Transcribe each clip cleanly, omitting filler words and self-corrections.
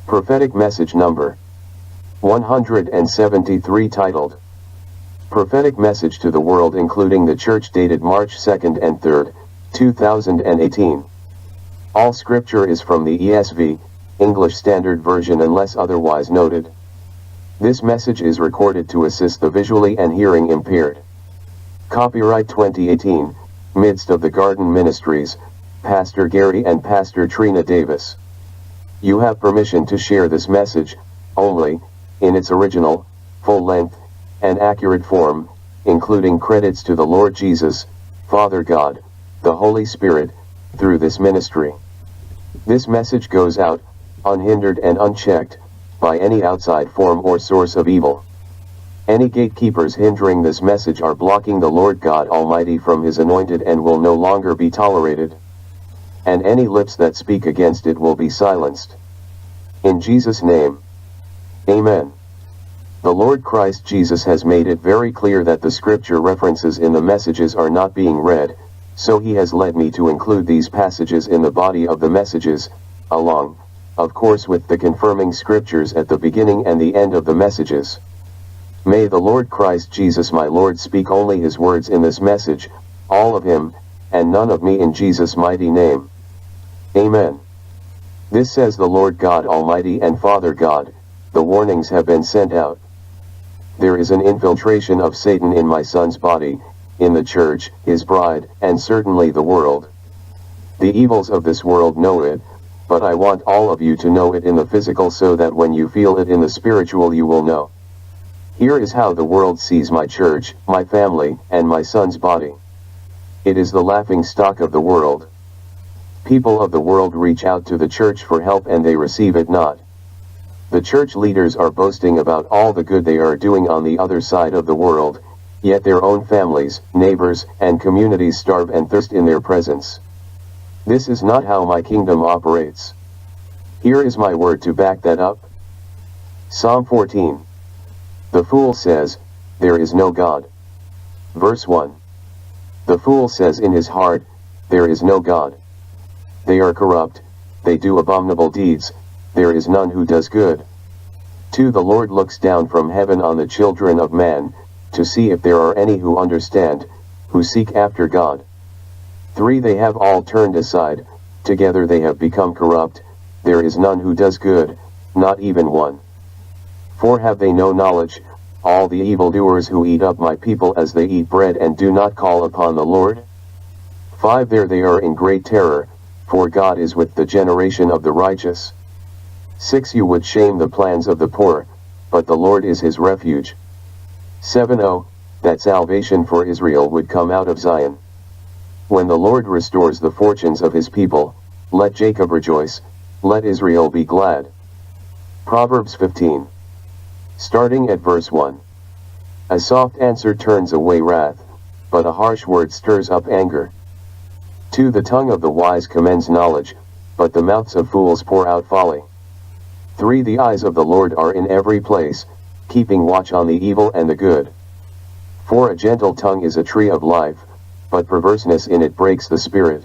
Prophetic message number 173, titled Prophetic Message to the World, including the Church, dated March 2nd and 3rd, 2018. All scripture is from the ESV, English Standard Version, unless otherwise noted. This message is recorded to assist the visually and hearing impaired. Copyright 2018, Midst of the Garden Ministries, Pastor Gary and Pastor Trina Davis. You have permission to share this message, only, in its original, full length, and accurate form, including credits to the Lord Jesus, Father God, the Holy Spirit, through this ministry. This message goes out, unhindered and unchecked, by any outside form or source of evil. Any gatekeepers hindering this message are blocking the Lord God Almighty from His anointed and will no longer be tolerated. And any lips that speak against it will be silenced. In Jesus' name. Amen. The Lord Christ Jesus has made it very clear that the scripture references in the messages are not being read, so He has led me to include these passages in the body of the messages, along, of course, with the confirming scriptures at the beginning and the end of the messages. May the Lord Christ Jesus my Lord speak only His words in this message, all of Him, and none of me, in Jesus' mighty name. Amen. This says the Lord God Almighty and Father God, the warnings have been sent out. There is an infiltration of Satan in my son's body, in the church, his bride, and certainly the world. The evils of this world know it, but I want all of you to know it in the physical so that when you feel it in the spiritual you will know. Here is how the world sees my church, my family, and my son's body. It is the laughing stock of the world. People of the world reach out to the church for help and they receive it not. The church leaders are boasting about all the good they are doing on the other side of the world, yet their own families, neighbors, and communities starve and thirst in their presence. This is not how my kingdom operates. Here is my word to back that up. Psalm 14. The fool says, there is no God. Verse 1. The fool says in his heart, there is no God. They are corrupt, they do abominable deeds, there is none who does good. 2. The Lord looks down from heaven on the children of man, to see if there are any who understand, who seek after God. 3. They have all turned aside, together they have become corrupt, there is none who does good, not even one. 4. Have they no knowledge, all the evildoers who eat up my people as they eat bread and do not call upon the Lord? 5. There they are in great terror, for God is with the generation of the righteous. 6. You would shame the plans of the poor, but the Lord is his refuge. 7. Oh, that salvation for Israel would come out of Zion. When the Lord restores the fortunes of his people, let Jacob rejoice, let Israel be glad. Proverbs 15. Starting at verse 1. A soft answer turns away wrath, but a harsh word stirs up anger. 2. The tongue of the wise commends knowledge, but the mouths of fools pour out folly. 3. The eyes of the Lord are in every place, keeping watch on the evil and the good. 4. A gentle tongue is a tree of life, but perverseness in it breaks the spirit.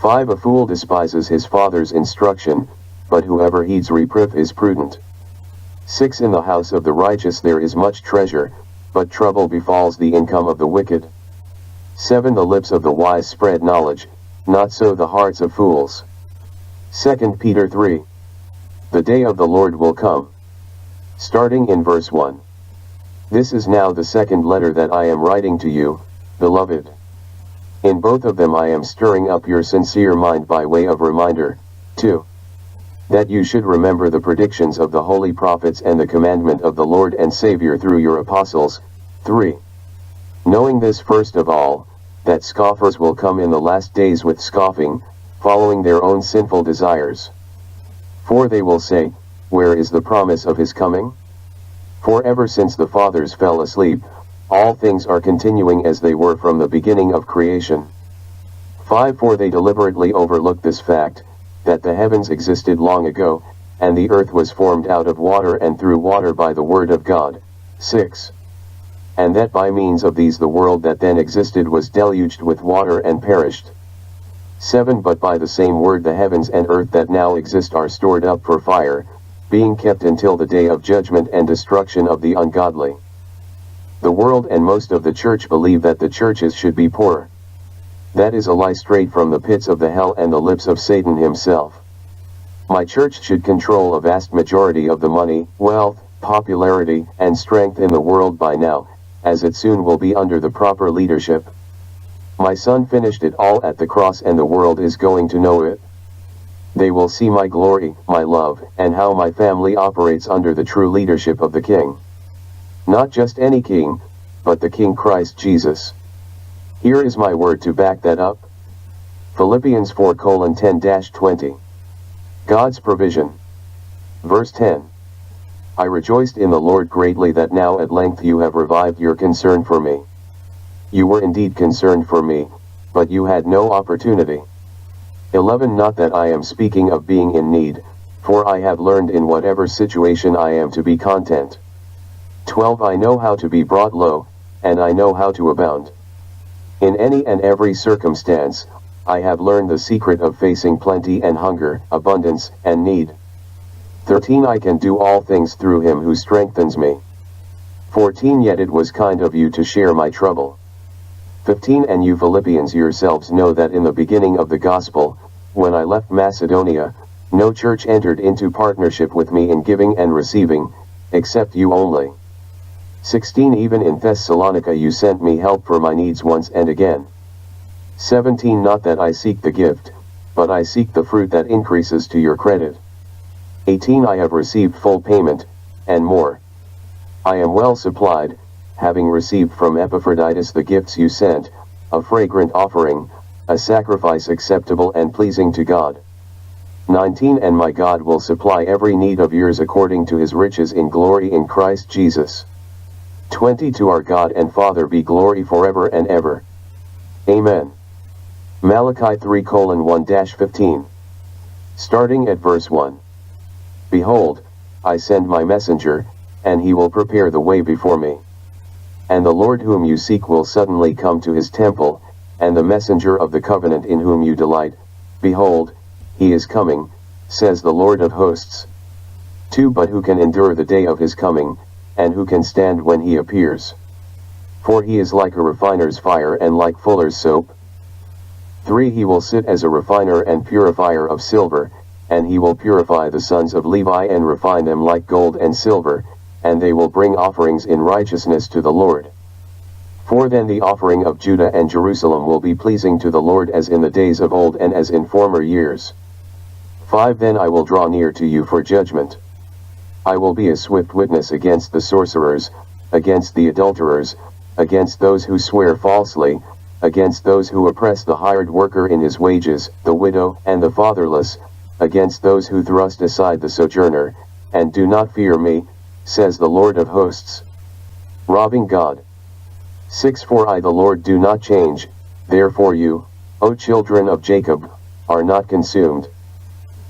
5. A fool despises his father's instruction, but whoever heeds reproof is prudent. 6. In the house of the righteous there is much treasure, but trouble befalls the income of the wicked. 7. The lips of the wise spread knowledge, not so the hearts of fools. 2 Peter 3. The day of the Lord will come. Starting in verse 1. This is now the second letter that I am writing to you, beloved. In both of them I am stirring up your sincere mind by way of reminder, 2. That you should remember the predictions of the holy prophets and the commandment of the Lord and Savior through your apostles, 3. Knowing this first of all, that scoffers will come in the last days with scoffing, following their own sinful desires. 4. They will say, where is the promise of his coming? For ever since the fathers fell asleep, all things are continuing as they were from the beginning of creation. 5. For they deliberately overlook this fact, that the heavens existed long ago, and the earth was formed out of water and through water by the word of God. 6. And that by means of these the world that then existed was deluged with water and perished. 7 But by the same word the heavens and earth that now exist are stored up for fire, being kept until the day of judgment and destruction of the ungodly. The world and most of the church believe that the churches should be poor. That is a lie straight from the pits of the hell and the lips of Satan himself. My church should control a vast majority of the money, wealth, popularity, and strength in the world by now, as it soon will be under the proper leadership. My Son finished it all at the cross and the world is going to know it. They will see my glory, my love, and how my family operates under the true leadership of the King. Not just any king, but the King Christ Jesus. Here is my word to back that up. Philippians 4:10-20. God's provision. Verse 10. I rejoiced in the Lord greatly that now at length you have revived your concern for me. You were indeed concerned for me, but you had no opportunity. 11 Not that I am speaking of being in need, for I have learned in whatever situation I am to be content. 12 I know how to be brought low, and I know how to abound. In any and every circumstance, I have learned the secret of facing plenty and hunger, abundance and need. 13 I can do all things through him who strengthens me. 14 Yet it was kind of you to share my trouble. 15 And you Philippians yourselves know that in the beginning of the gospel, when I left Macedonia, no church entered into partnership with me in giving and receiving, except you only. 16 Even in Thessalonica you sent me help for my needs once and again. 17 Not that I seek the gift, but I seek the fruit that increases to your credit. 18 I have received full payment, and more. I am well supplied, having received from Epaphroditus the gifts you sent, a fragrant offering, a sacrifice acceptable and pleasing to God. 19 And my God will supply every need of yours according to his riches in glory in Christ Jesus. 20 To our God and Father be glory forever and ever. Amen. Malachi 3:1-15. Starting at verse 1. Behold, I send my messenger, and he will prepare the way before me. And the Lord whom you seek will suddenly come to his temple, and the messenger of the covenant in whom you delight, behold, he is coming, says the Lord of hosts. 2 But who can endure the day of his coming, and who can stand when he appears? For he is like a refiner's fire and like fuller's soap. 3 He will sit as a refiner and purifier of silver, and he will purify the sons of Levi and refine them like gold and silver, and they will bring offerings in righteousness to the Lord. 4 Then the offering of Judah and Jerusalem will be pleasing to the Lord as in the days of old and as in former years. 5 Then I will draw near to you for judgment. I will be a swift witness against the sorcerers, against the adulterers, against those who swear falsely, against those who oppress the hired worker in his wages, the widow and the fatherless, against those who thrust aside the sojourner, and do not fear me, says the Lord of hosts. Robbing God. 6 For I the Lord do not change, therefore you, O children of Jacob, are not consumed.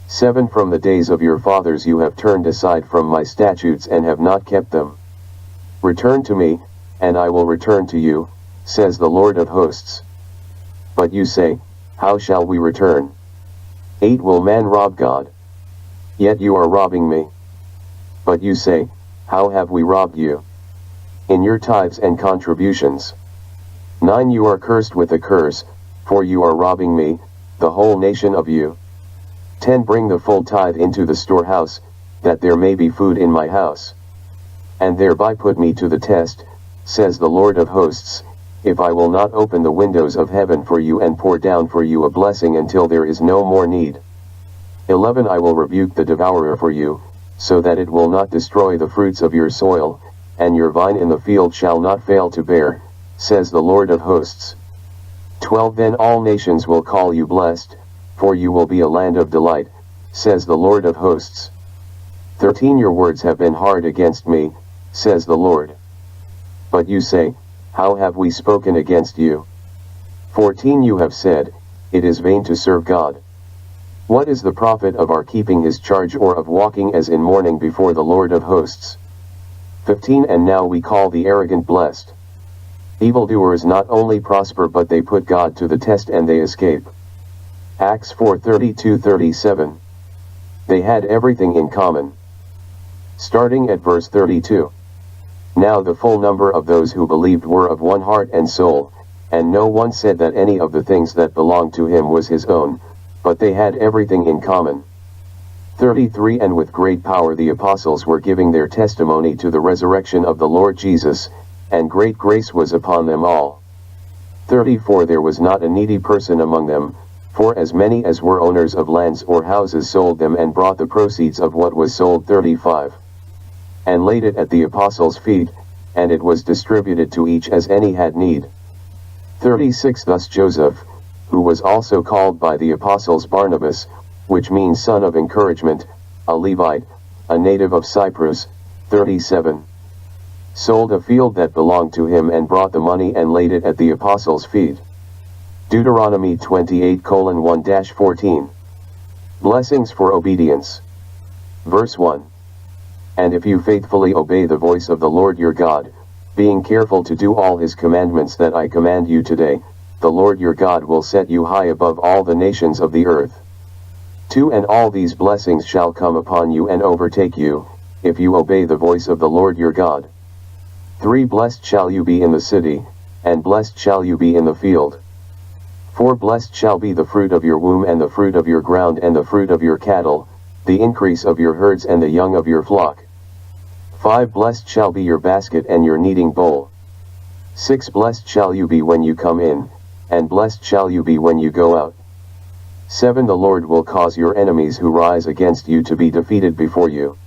7 From the days of your fathers you have turned aside from my statutes and have not kept them. Return to me, and I will return to you, says the Lord of hosts. But you say, how shall we return? 8 Will man rob God? Yet you are robbing me. But you say, how have we robbed you? In your tithes and contributions. 9 You are cursed with a curse, for you are robbing me, the whole nation of you. 10 Bring the full tithe into the storehouse, that there may be food in my house. And thereby put me to the test, says the Lord of hosts, if I will not open the windows of heaven for you and pour down for you a blessing until there is no more need. 11 I will rebuke the devourer for you, so that it will not destroy the fruits of your soil, and your vine in the field shall not fail to bear, says the Lord of hosts. 12 Then all nations will call you blessed, for you will be a land of delight, says the Lord of hosts. 13 Your words have been hard against me, says the Lord. But you say, how have we spoken against you? 14 You have said, it is vain to serve God. What is the profit of our keeping his charge or of walking as in mourning before the Lord of hosts? 15 And now we call the arrogant blessed. Evildoers not only prosper but they put God to the test and they escape. Acts 4:32-37. They had everything in common. Starting at verse 32. Now the full number of those who believed were of one heart and soul, and no one said that any of the things that belonged to him was his own, but they had everything in common. 33. And with great power the apostles were giving their testimony to the resurrection of the Lord Jesus, and great grace was upon them all. 34. There was not a needy person among them, for as many as were owners of lands or houses sold them and brought the proceeds of what was sold. 35. And laid it at the apostles' feet, and it was distributed to each as any had need. 36. Thus Joseph, who was also called by the apostles Barnabas, which means son of encouragement, a Levite, a native of Cyprus. 37. Sold a field that belonged to him and brought the money and laid it at the apostles' feet. Deuteronomy 28:1-14. Blessings for obedience. Verse 1. And if you faithfully obey the voice of the Lord your God, being careful to do all his commandments that I command you today, the Lord your God will set you high above all the nations of the earth. 2. And all these blessings shall come upon you and overtake you, if you obey the voice of the Lord your God. 3. Blessed shall you be in the city, and blessed shall you be in the field. 4. Blessed shall be the fruit of your womb and the fruit of your ground and the fruit of your cattle, the increase of your herds and the young of your flock. 5. Blessed shall be your basket and your kneading bowl. 6. Blessed shall you be when you come in, and blessed shall you be when you go out. 7. The Lord will cause your enemies who rise against you to be defeated before you.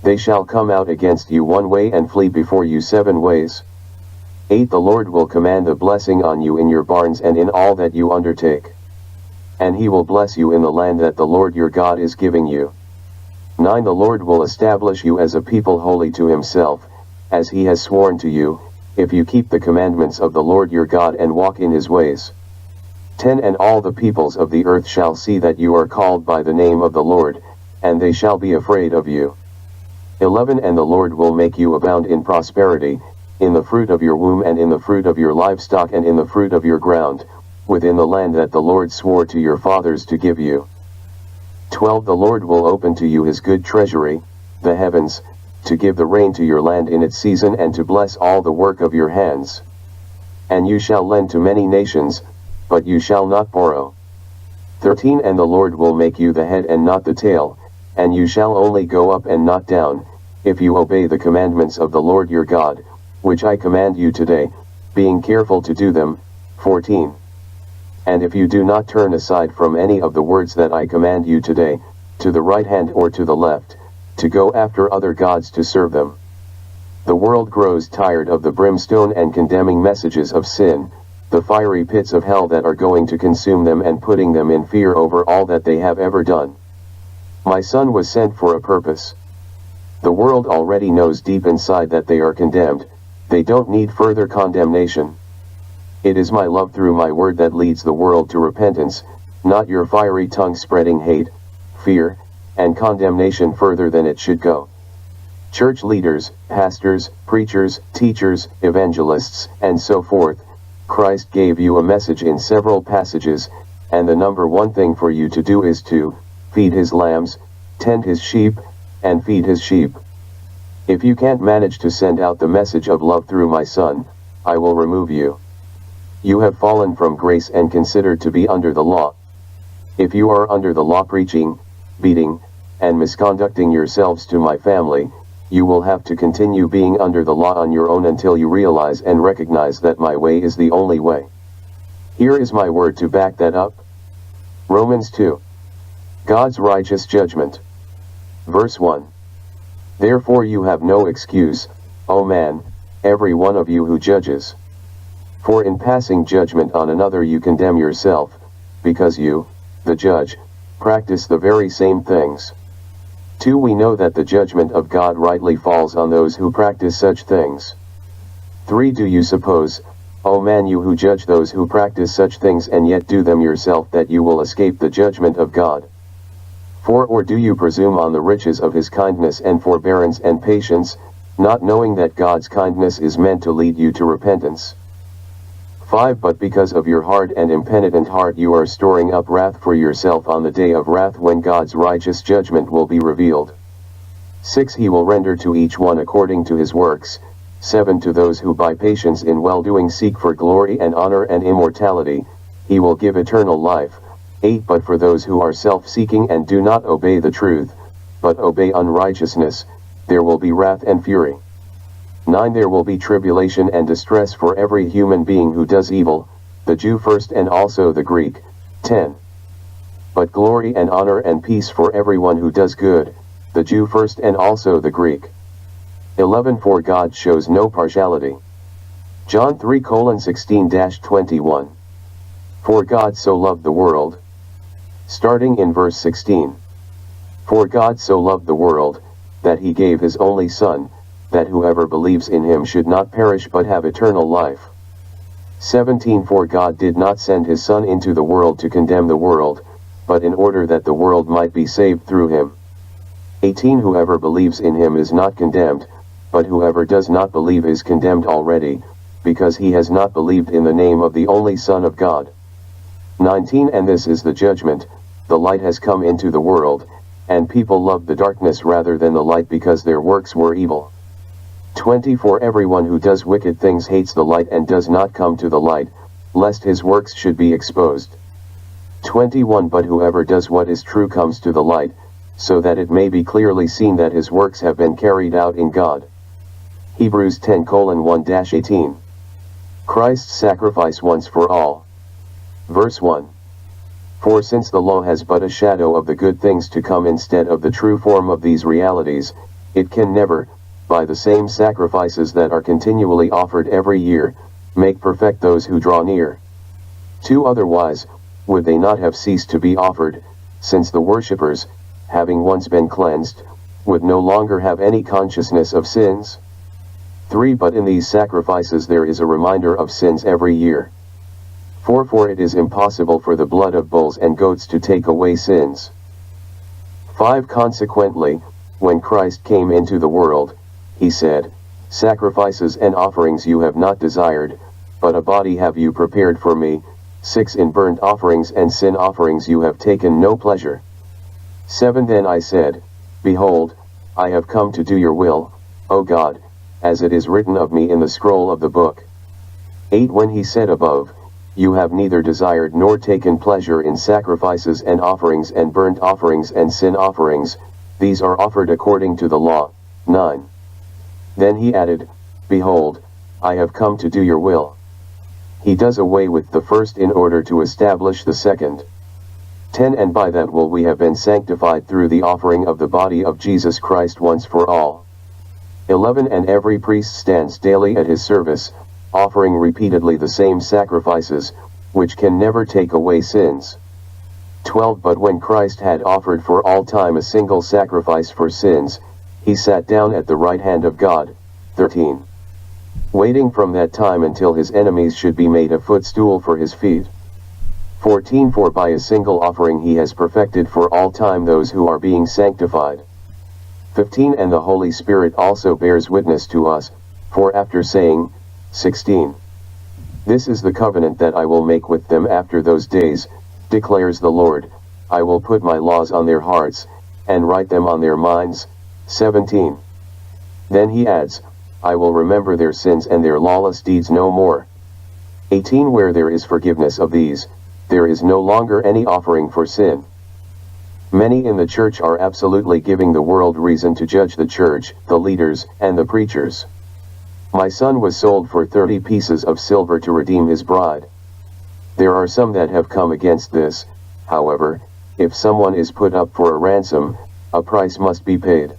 They shall come out against you one way and flee before you 7 ways. 8. The Lord will command a blessing on you in your barns and in all that you undertake. And he will bless you in the land that the Lord your God is giving you. 9. The Lord will establish you as a people holy to himself, as he has sworn to you, if you keep the commandments of the Lord your God and walk in his ways. 10. And all the peoples of the earth shall see that you are called by the name of the Lord, and they shall be afraid of you. 11. And the Lord will make you abound in prosperity, in the fruit of your womb and in the fruit of your livestock and in the fruit of your ground, within the land that the Lord swore to your fathers to give you. 12. The Lord will open to you his good treasury, the heavens, to give the rain to your land in its season and to bless all the work of your hands. And you shall lend to many nations, but you shall not borrow. 13. And the Lord will make you the head and not the tail, and you shall only go up and not down, if you obey the commandments of the Lord your God, which I command you today, being careful to do them. 14. And if you do not turn aside from any of the words that I command you today, to the right hand or to the left, to go after other gods to serve them. The world grows tired of the brimstone and condemning messages of sin, the fiery pits of hell that are going to consume them and putting them in fear over all that they have ever done. My Son was sent for a purpose. The world already knows deep inside that they are condemned. They don't need further condemnation. It is my love through my word that leads the world to repentance, not your fiery tongue spreading hate, fear, and condemnation further than it should go. Church leaders, pastors, preachers, teachers, evangelists, and so forth, Christ gave you a message in several passages, and the number one thing for you to do is to feed his lambs, tend his sheep, and feed his sheep. If you can't manage to send out the message of love through my Son, I will remove you. You have fallen from grace and considered to be under the law. If you are under the law preaching, beating, and misconducting yourselves to my family, you will have to continue being under the law on your own until you realize and recognize that my way is the only way. Here is my word to back that up. Romans 2. God's righteous judgment. Verse 1. Therefore you have no excuse, O man, every one of you who judges. For in passing judgment on another you condemn yourself, because you, the judge, practice the very same things. 2. We know that the judgment of God rightly falls on those who practice such things. 3. Do you suppose, O man, you who judge those who practice such things and yet do them yourself, that you will escape the judgment of God? 4. Or do you presume on the riches of his kindness and forbearance and patience, not knowing that God's kindness is meant to lead you to repentance? 5. But because of your hard and impenitent heart you are storing up wrath for yourself on the day of wrath when God's righteous judgment will be revealed. 6. He will render to each one according to his works. 7. To those who by patience in well-doing seek for glory and honor and immortality, he will give eternal life. 8. But for those who are self-seeking and do not obey the truth, but obey unrighteousness, there will be wrath and fury. 9. There will be tribulation and distress for every human being who does evil, the Jew first and also the Greek. 10. But glory and honor and peace for everyone who does good, the Jew first and also the Greek. 11. For God shows no partiality. John 3:16-21. For God so loved the world. Starting in verse 16. For God so loved the world, that he gave his only Son, that whoever believes in him should not perish but have eternal life. 17. For God did not send his Son into the world to condemn the world, but in order that the world might be saved through him. 18. Whoever believes in him is not condemned, but whoever does not believe is condemned already, because he has not believed in the name of the only Son of God. 19. And this is the judgment, the light has come into the world, and people loved the darkness rather than the light because their works were evil. 20. For everyone who does wicked things hates the light and does not come to the light, lest his works should be exposed. 21. But whoever does what is true comes to the light, so that it may be clearly seen that his works have been carried out in God. Hebrews 10:1-18. Christ's sacrifice once for all. Verse 1. For since the law has but a shadow of the good things to come instead of the true form of these realities, it can never, by the same sacrifices that are continually offered every year, make perfect those who draw near. 2. Otherwise, would they not have ceased to be offered, since the worshippers, having once been cleansed, would no longer have any consciousness of sins? 3. But in these sacrifices there is a reminder of sins every year. 4. For it is impossible for the blood of bulls and goats to take away sins. 5. Consequently, when Christ came into the world, he said, Sacrifices and offerings you have not desired, but a body have you prepared for me. 6. In burnt offerings and sin offerings you have taken no pleasure. 7. Then I said, Behold, I have come to do your will, O God, as it is written of me in the scroll of the book. 8. When he said above, You have neither desired nor taken pleasure in sacrifices and offerings and burnt offerings and sin offerings, these are offered according to the law. 9. Then he added, Behold, I have come to do your will. He does away with the first in order to establish the second. 10. And by that will we have been sanctified through the offering of the body of Jesus Christ once for all. 11. And every priest stands daily at his service, offering repeatedly the same sacrifices, which can never take away sins. 12. But when Christ had offered for all time a single sacrifice for sins, he sat down at the right hand of God. 13. Waiting from that time until his enemies should be made a footstool for his feet. 14. For by a single offering he has perfected for all time those who are being sanctified. 15. And the Holy Spirit also bears witness to us, for after saying, 16. This is the covenant that I will make with them after those days, declares the Lord, I will put my laws on their hearts, and write them on their minds. 17. Then he adds, I will remember their sins and their lawless deeds no more. 18. Where there is forgiveness of these, there is no longer any offering for sin. Many in the church are absolutely giving the world reason to judge the church, the leaders, and the preachers. My son was sold for 30 pieces of silver to redeem his bride. There are some that have come against this. However, if someone is put up for a ransom, a price must be paid.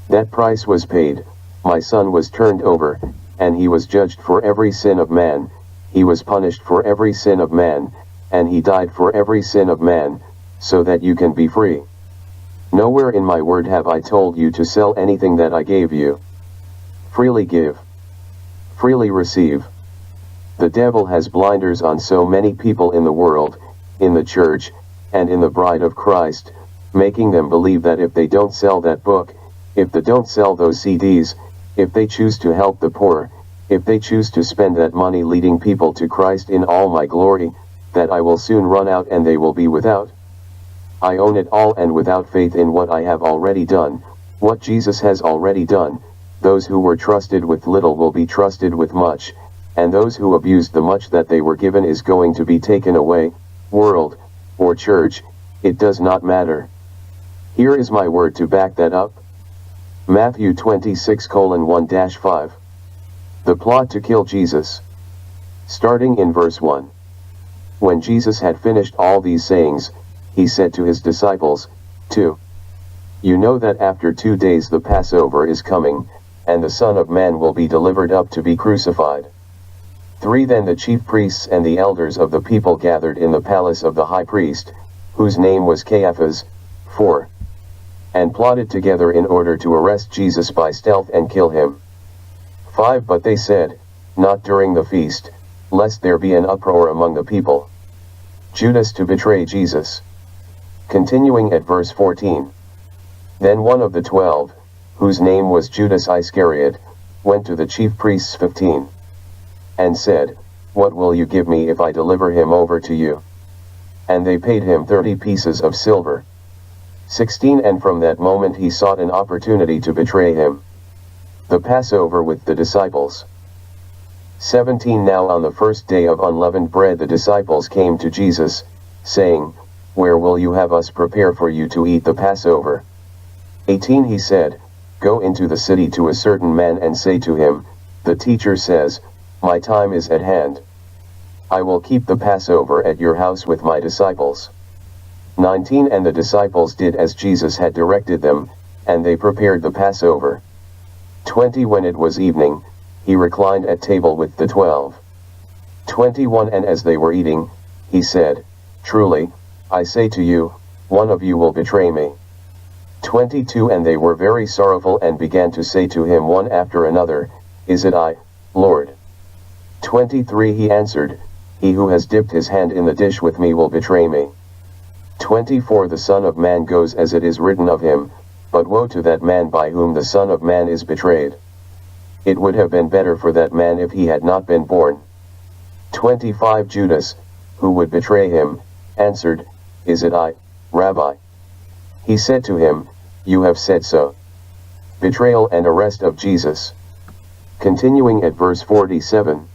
That price was paid, my son was turned over, and he was judged for every sin of man, he was punished for every sin of man, and he died for every sin of man, so that you can be free. Nowhere in my word have I told you to sell anything that I gave you. Freely give. Freely receive. The devil has blinders on so many people in the world, in the church, and in the bride of Christ, making them believe that if they don't sell that book, if they don't sell those CDs, if they choose to help the poor, If they choose to spend that money leading people to Christ in all my glory, that I will soon run out and they will be without. I own it all, and without faith in what I have already done, what Jesus has already done, those who were trusted with little will be trusted with much, and those who abused the much that they were given is going to be taken away. World, or church, it does not matter. Here is my word to back that up. Matthew 26:1-5. The plot to kill Jesus. Starting in verse 1. When Jesus had finished all these sayings, he said to his disciples, 2. You know that after 2 days the Passover is coming, and the Son of Man will be delivered up to be crucified. 3. Then the chief priests and the elders of the people gathered in the palace of the high priest, whose name was Caiaphas. 4. And plotted together in order to arrest Jesus by stealth and kill him. 5. But they said, not during the feast, lest there be an uproar among the people. Judas to betray Jesus. Continuing at verse 14. Then one of the 12, whose name was Judas Iscariot, went to the chief priests. 15. And said, what will you give me if I deliver him over to you? And they paid him 30 pieces of silver. 16. And from that moment he sought an opportunity to betray him. The Passover with the disciples. 17. Now on the first day of unleavened bread the disciples came to Jesus, saying, where will you have us prepare for you to eat the Passover? 18. He said, go into the city to a certain man and say to him, the teacher says, my time is at hand. I will keep the Passover at your house with my disciples. 19. And the disciples did as Jesus had directed them, and they prepared the Passover. 20. When it was evening, he reclined at table with the 12. 21. And as they were eating, he said, truly, I say to you, one of you will betray me. 22. And they were very sorrowful and began to say to him one after another, is it I, Lord? 23. He answered, he who has dipped his hand in the dish with me will betray me. 24. The Son of Man goes as it is written of him, but woe to that man by whom the Son of Man is betrayed. It would have been better for that man if he had not been born. 25. Judas, who would betray him, answered, is it I, Rabbi? He said to him, you have said so. Betrayal and arrest of Jesus. Continuing at verse 47.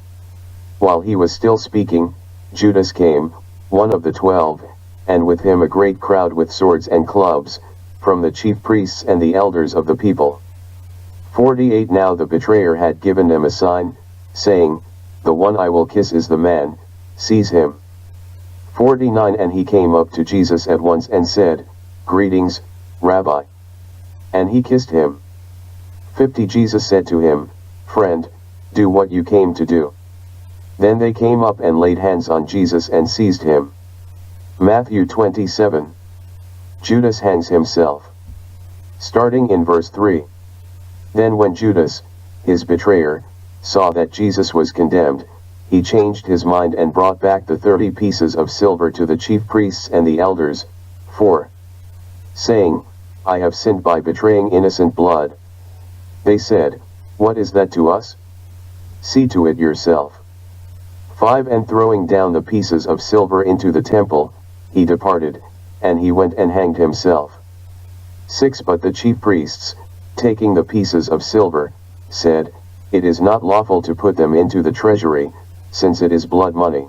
While he was still speaking, Judas came, one of the 12, and with him a great crowd with swords and clubs, from the chief priests and the elders of the people. 48. Now the betrayer had given them a sign, saying, the one I will kiss is the man, seize him. 49. And he came up to Jesus at once and said, greetings, Rabbi. And he kissed him. 50. Jesus said to him, friend, do what you came to do. Then they came up and laid hands on Jesus and seized him. Matthew 27. Judas hangs himself. Starting in verse 3. Then when Judas, his betrayer, saw that Jesus was condemned, he changed his mind and brought back the 30 pieces of silver to the chief priests and the elders. 4. Saying, I have sinned by betraying innocent blood. They said, what is that to us? See to it yourself. 5. And throwing down the pieces of silver into the temple, he departed, and he went and hanged himself. 6. But the chief priests, taking the pieces of silver, said, it is not lawful to put them into the treasury, since it is blood money.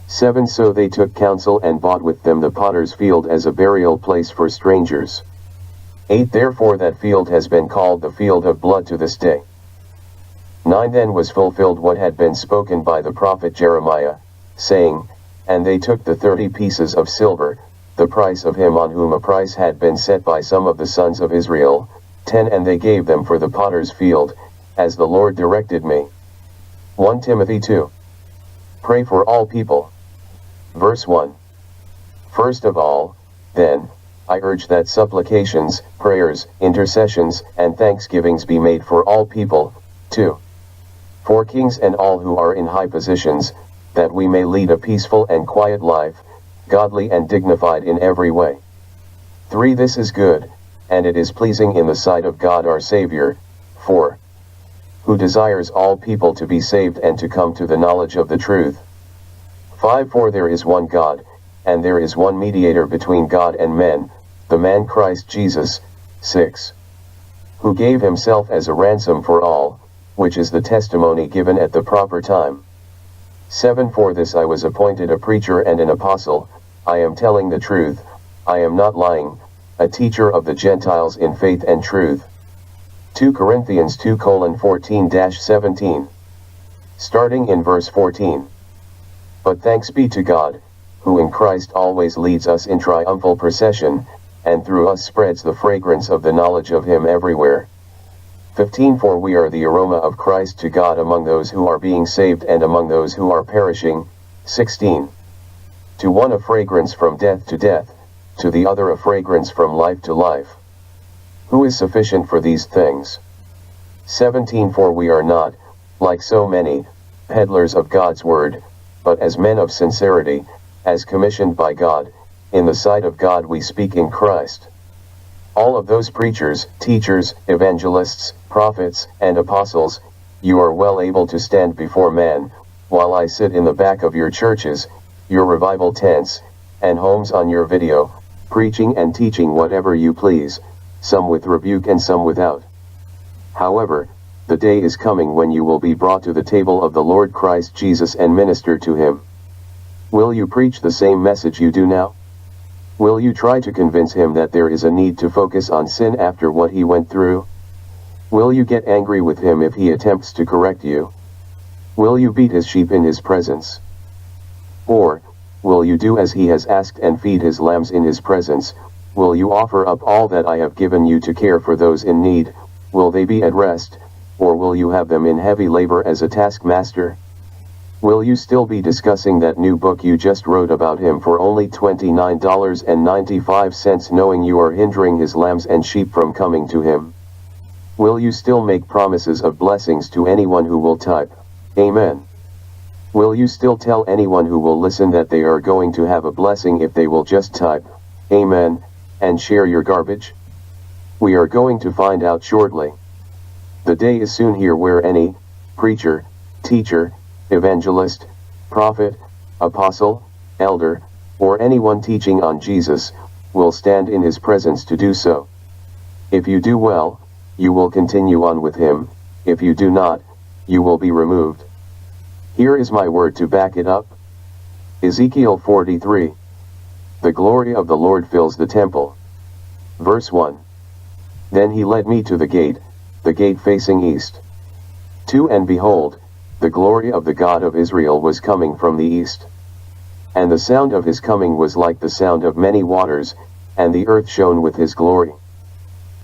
7. So they took counsel and bought with them the potter's field as a burial place for strangers. 8. Therefore that field has been called the field of blood to this day. 9. Then was fulfilled what had been spoken by the prophet Jeremiah, saying, and they took the 30 pieces of silver, the price of him on whom a price had been set by some of the sons of Israel. 10. And they gave them for the potter's field, as the Lord directed me. 1 Timothy 2. Pray for all people. Verse 1. First of all, then, I urge that supplications, prayers, intercessions, and thanksgivings be made for all people. 2. For kings and all who are in high positions, that we may lead a peaceful and quiet life, godly and dignified in every way. 3. This is good, and it is pleasing in the sight of God our Savior. 4. who desires all people to be saved and to come to the knowledge of the truth. 5. For there is one God, and there is one mediator between God and men, the man Christ Jesus. 6. Who gave himself as a ransom for all, which is the testimony given at the proper time. 7. For this I was appointed a preacher and an apostle, I am telling the truth, I am not lying, a teacher of the Gentiles in faith and truth. 2 Corinthians 2:14-17. Starting in verse 14. But thanks be to God, who in Christ always leads us in triumphal procession, and through us spreads the fragrance of the knowledge of him everywhere. 15. For we are the aroma of Christ to God among those who are being saved and among those who are perishing. 16. To one a fragrance from death to death, to the other a fragrance from life to life. Who is sufficient for these things? 17. For we are not, like so many, peddlers of God's word, but as men of sincerity, as commissioned by God, in the sight of God we speak in Christ. All of those preachers, teachers, evangelists, prophets, and apostles, you are well able to stand before man, while I sit in the back of your churches, your revival tents, and homes on your video, preaching and teaching whatever you please, some with rebuke and some without. However, the day is coming when you will be brought to the table of the Lord Christ Jesus and minister to him. Will you preach the same message you do now? Will you try to convince him that there is a need to focus on sin after what he went through? Will you get angry with him if he attempts to correct you? Will you beat his sheep in his presence? Or, will you do as he has asked and feed his lambs in his presence? Will you offer up all that I have given you to care for those in need? Will they be at rest, or will you have them in heavy labor as a taskmaster? Will you still be discussing that new book you just wrote about him for only $29.95, knowing you are hindering his lambs and sheep from coming to him? Will you still make promises of blessings to anyone who will type, Amen? Will you still tell anyone who will listen that they are going to have a blessing if they will just type, Amen, and share your garbage? We are going to find out shortly. The day is soon here where any preacher, teacher, evangelist, prophet, apostle, elder, or anyone teaching on Jesus, will stand in his presence to do so. If you do well, you will continue on with him, if you do not, you will be removed. Here is my word to back it up. Ezekiel 43. The glory of the Lord fills the temple. Verse 1. Then he led me to the gate facing east. 2. And behold, the glory of the God of Israel was coming from the east. And the sound of his coming was like the sound of many waters, and the earth shone with his glory.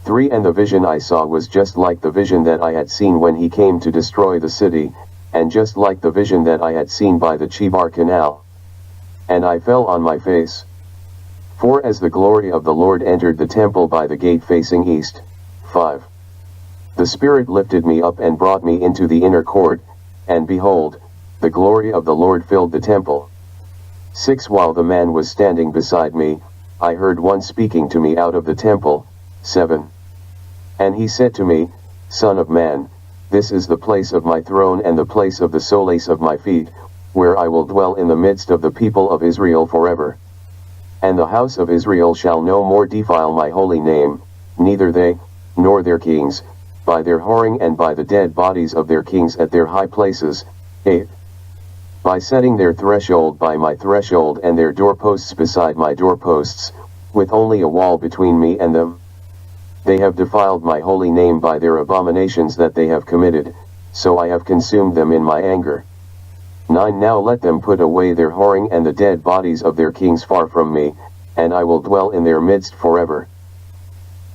3. And the vision I saw was just like the vision that I had seen when he came to destroy the city, and just like the vision that I had seen by the Chebar Canal. And I fell on my face. 4. As the glory of the Lord entered the temple by the gate facing east. 5. The Spirit lifted me up and brought me into the inner court, and behold, the glory of the Lord filled the temple. 6. While the man was standing beside me, I heard one speaking to me out of the temple. 7. And he said to me, Son of man, this is the place of my throne and the place of the solace of my feet, where I will dwell in the midst of the people of Israel forever. And the house of Israel shall no more defile my holy name, neither they, nor their kings, by their whoring and by the dead bodies of their kings at their high places. 8. By setting their threshold by my threshold and their doorposts beside my doorposts, with only a wall between me and them. They have defiled my holy name by their abominations that they have committed, so I have consumed them in my anger. 9. Now let them put away their whoring and the dead bodies of their kings far from me, and I will dwell in their midst forever.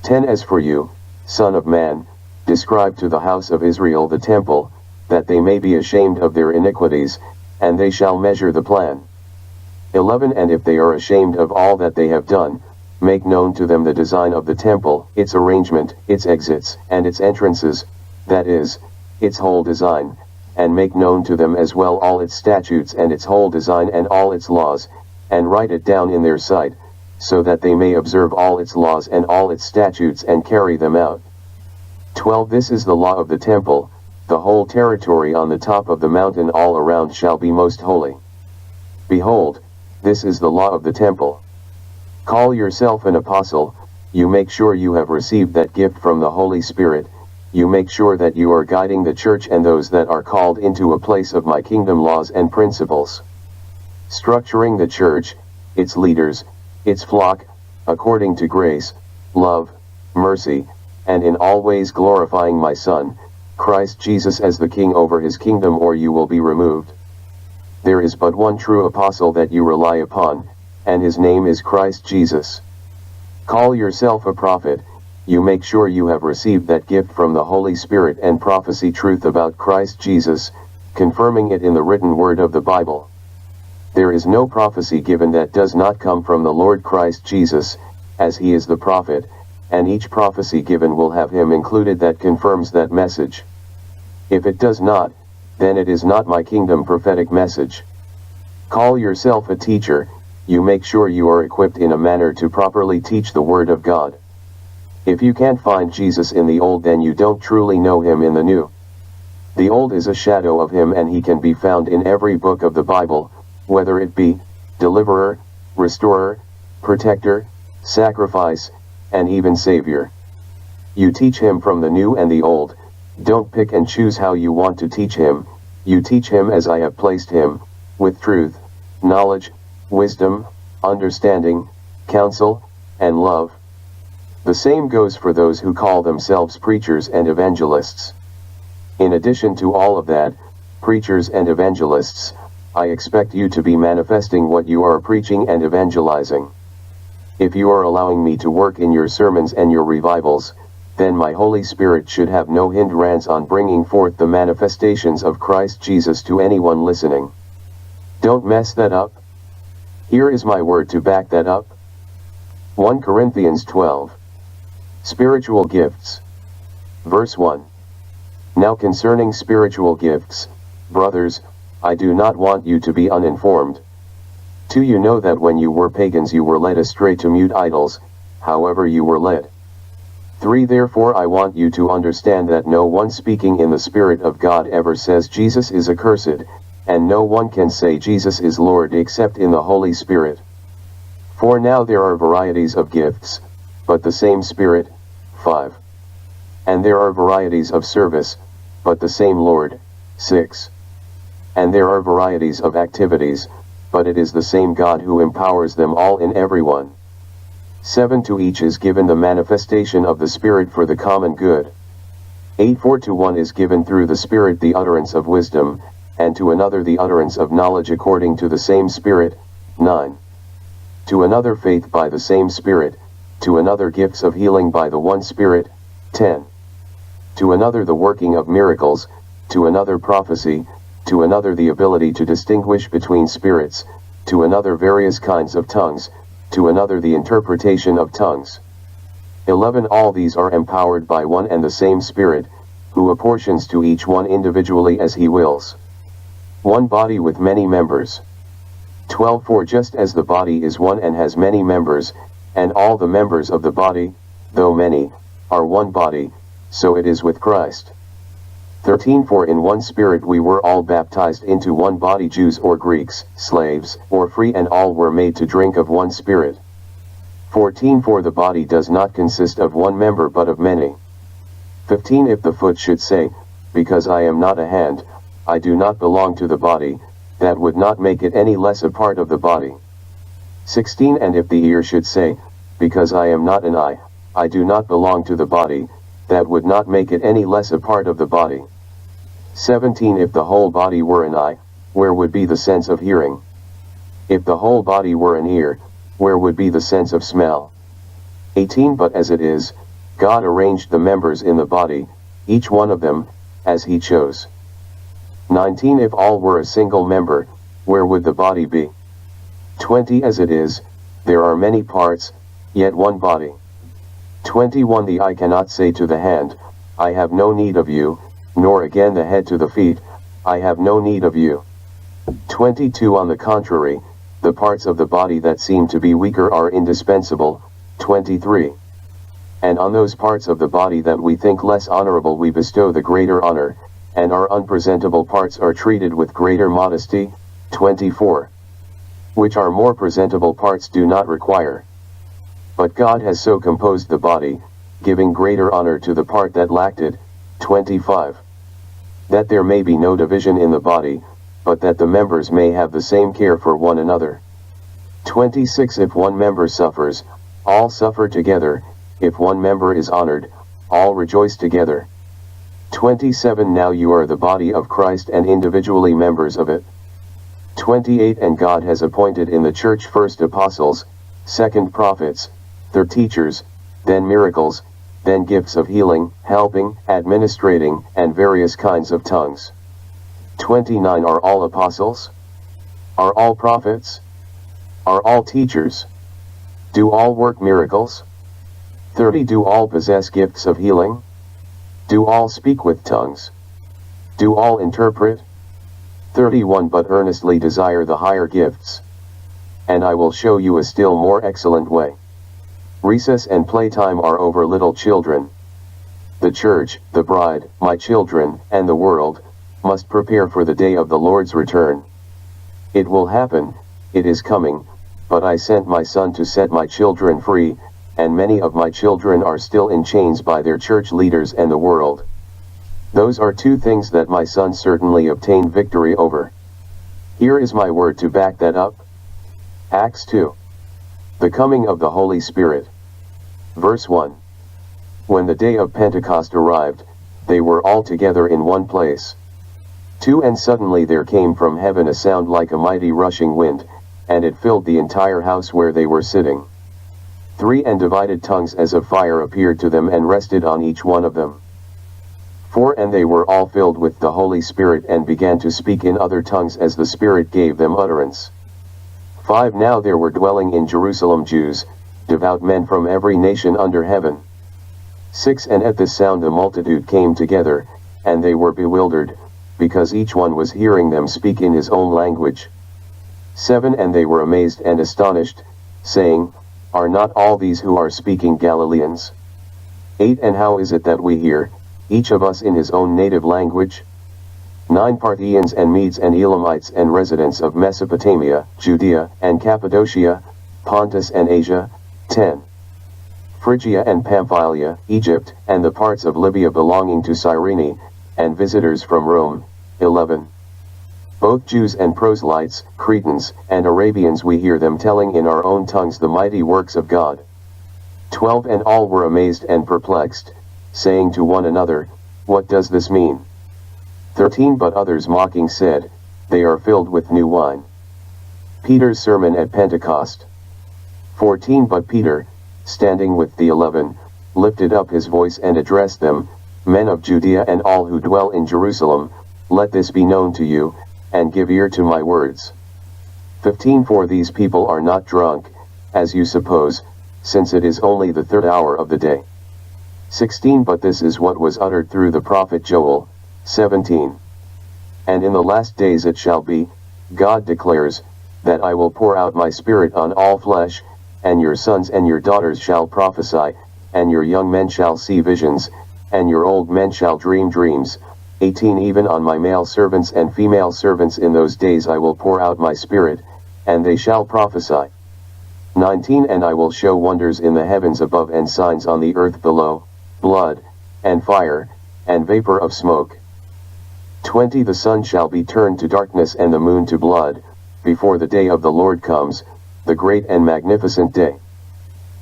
10. As for you, Son of man, describe to the house of Israel the temple, that they may be ashamed of their iniquities, and they shall measure the plan. 11. And if they are ashamed of all that they have done, make known to them the design of the temple, its arrangement, its exits, and its entrances, that is, its whole design, and make known to them as well all its statutes and its whole design and all its laws, and write it down in their sight, so that they may observe all its laws and all its statutes and carry them out. 12. This is the law of the temple, the whole territory on the top of the mountain all around shall be most holy. Behold, this is the law of the temple. Call yourself an apostle, you make sure you have received that gift from the Holy Spirit, you make sure that you are guiding the church and those that are called into a place of my kingdom laws and principles. Structuring the church, its leaders, its flock, according to grace, love, mercy, and in all ways glorifying my Son, Christ Jesus as the King over his kingdom, or you will be removed. There is but one true apostle that you rely upon, and his name is Christ Jesus. Call yourself a prophet, you make sure you have received that gift from the Holy Spirit and prophesy truth about Christ Jesus, confirming it in the written word of the Bible. There is no prophecy given that does not come from the Lord Christ Jesus, as he is the prophet, and each prophecy given will have him included that confirms that message. If it does not, then it is not my kingdom prophetic message. Call yourself a teacher, you make sure you are equipped in a manner to properly teach the Word of God. If you can't find Jesus in the Old, then you don't truly know him in the New. The Old is a shadow of him, and he can be found in every book of the Bible, whether it be deliverer, restorer, protector, sacrifice, and even Savior. You teach him from the New and the Old. Don't pick and choose how you want to teach him, you teach him as I have placed him, with truth, knowledge, wisdom, understanding, counsel, and love. The same goes for those who call themselves preachers and evangelists. In addition to all of that, preachers and evangelists, I expect you to be manifesting what you are preaching and evangelizing. If you are allowing me to work in your sermons and your revivals, then my Holy Spirit should have no hindrance on bringing forth the manifestations of Christ Jesus to anyone listening. Don't mess that up. Here is my word to back that up. 1 Corinthians 12. Spiritual gifts. Verse 1. Now concerning spiritual gifts, brothers, I do not want you to be uninformed. 2. You know that when you were pagans you were led astray to mute idols, however you were led. 3. Therefore I want you to understand that no one speaking in the Spirit of God ever says Jesus is accursed, and no one can say Jesus is Lord except in the Holy Spirit. 4. Now there are varieties of gifts, but the same Spirit. 5. And there are varieties of service, but the same Lord. 6. And there are varieties of activities, but it is the same God who empowers them all in everyone. 7. To each is given the manifestation of the Spirit for the common good. 8. For to one is given through the Spirit the utterance of wisdom, and to another the utterance of knowledge according to the same Spirit. 9. To another faith by the same Spirit, to another gifts of healing by the one Spirit. 10. To another the working of miracles, to another prophecy, to another the ability to distinguish between spirits, to another various kinds of tongues, to another the interpretation of tongues. 11. All these are empowered by one and the same Spirit, who apportions to each one individually as he wills. One body with many members. 12. For just as the body is one and has many members, and all the members of the body, though many, are one body, so it is with Christ. 13. For in one Spirit we were all baptized into one body, Jews or Greeks, slaves or free, and all were made to drink of one Spirit. 14. For the body does not consist of one member but of many. 15. If the foot should say, because I am not a hand, I do not belong to the body, that would not make it any less a part of the body. 16. And if the ear should say, because I am not an eye, I do not belong to the body, that would not make it any less a part of the body. 17. If the whole body were an eye, where would be the sense of hearing? If the whole body were an ear, where would be the sense of smell? 18. But as it is, God arranged the members in the body, each one of them, as he chose. 19. If all were a single member, where would the body be? 20. As it is, there are many parts, yet one body. 21. The eye cannot say to the hand, I have no need of you, nor again the head to the feet, I have no need of you. 22. On the contrary, the parts of the body that seem to be weaker are indispensable. 23. And on those parts of the body that we think less honorable we bestow the greater honor, and our unpresentable parts are treated with greater modesty. 24. Which our more presentable parts do not require. But God has so composed the body, giving greater honor to the part that lacked it. 25. That there may be no division in the body, but that the members may have the same care for one another. 26. If one member suffers, all suffer together. If one member is honored, all rejoice together. 27. Now you are the body of Christ and individually members of it. 28. And God has appointed in the church first apostles, second prophets, third teachers, then miracles, then gifts of healing, helping, administrating, and various kinds of tongues. 29. Are all apostles? Are all prophets? Are all teachers? Do all work miracles? 30. Do all possess gifts of healing? Do all speak with tongues? Do all interpret? 31. But earnestly desire the higher gifts. And I will show you a still more excellent way. Recess and playtime are over little children. The church, the bride, my children, and the world, must prepare for the day of the Lord's return. It will happen, it is coming, but I sent my Son to set my children free, and many of my children are still in chains by their church leaders and the world. Those are two things that my Son certainly obtained victory over. Here is my word to back that up. Acts 2. The coming of the Holy Spirit. Verse 1. When the day of Pentecost arrived, they were all together in one place. 2. And suddenly there came from heaven a sound like a mighty rushing wind, and it filled the entire house where they were sitting. 3. And divided tongues as of fire appeared to them and rested on each one of them. 4. And they were all filled with the Holy Spirit and began to speak in other tongues as the Spirit gave them utterance. 5. Now there were dwelling in Jerusalem Jews, devout men from every nation under heaven. 6. And at this sound the multitude came together, and they were bewildered, because each one was hearing them speak in his own language. 7. And they were amazed and astonished, saying, Are not all these who are speaking Galileans? 8. And how is it that we hear, each of us in his own native language? 9. Parthians and Medes and Elamites and residents of Mesopotamia, Judea, and Cappadocia, Pontus and Asia. 10. Phrygia and Pamphylia, Egypt, and the parts of Libya belonging to Cyrene, and visitors from Rome. 11. Both Jews and proselytes, Cretans, and Arabians, we hear them telling in our own tongues the mighty works of God. 12. And all were amazed and perplexed, saying to one another, What does this mean? 13. But others mocking said, They are filled with new wine. Peter's sermon at Pentecost. 14. But Peter, standing with the 11, lifted up his voice and addressed them, Men of Judea and all who dwell in Jerusalem, let this be known to you, and give ear to my words. 15. For these people are not drunk, as you suppose, since it is only the third hour of the day. 16. But this is what was uttered through the prophet Joel. 17. And in the last days it shall be, God declares, that I will pour out my Spirit on all flesh, and your sons and your daughters shall prophesy, and your young men shall see visions, and your old men shall dream dreams. 18. Even on my male servants and female servants in those days I will pour out my Spirit, and they shall prophesy. 19. And I will show wonders in the heavens above and signs on the earth below, blood, and fire, and vapor of smoke. 20. The sun shall be turned to darkness and the moon to blood, before the day of the Lord comes, the great and magnificent day.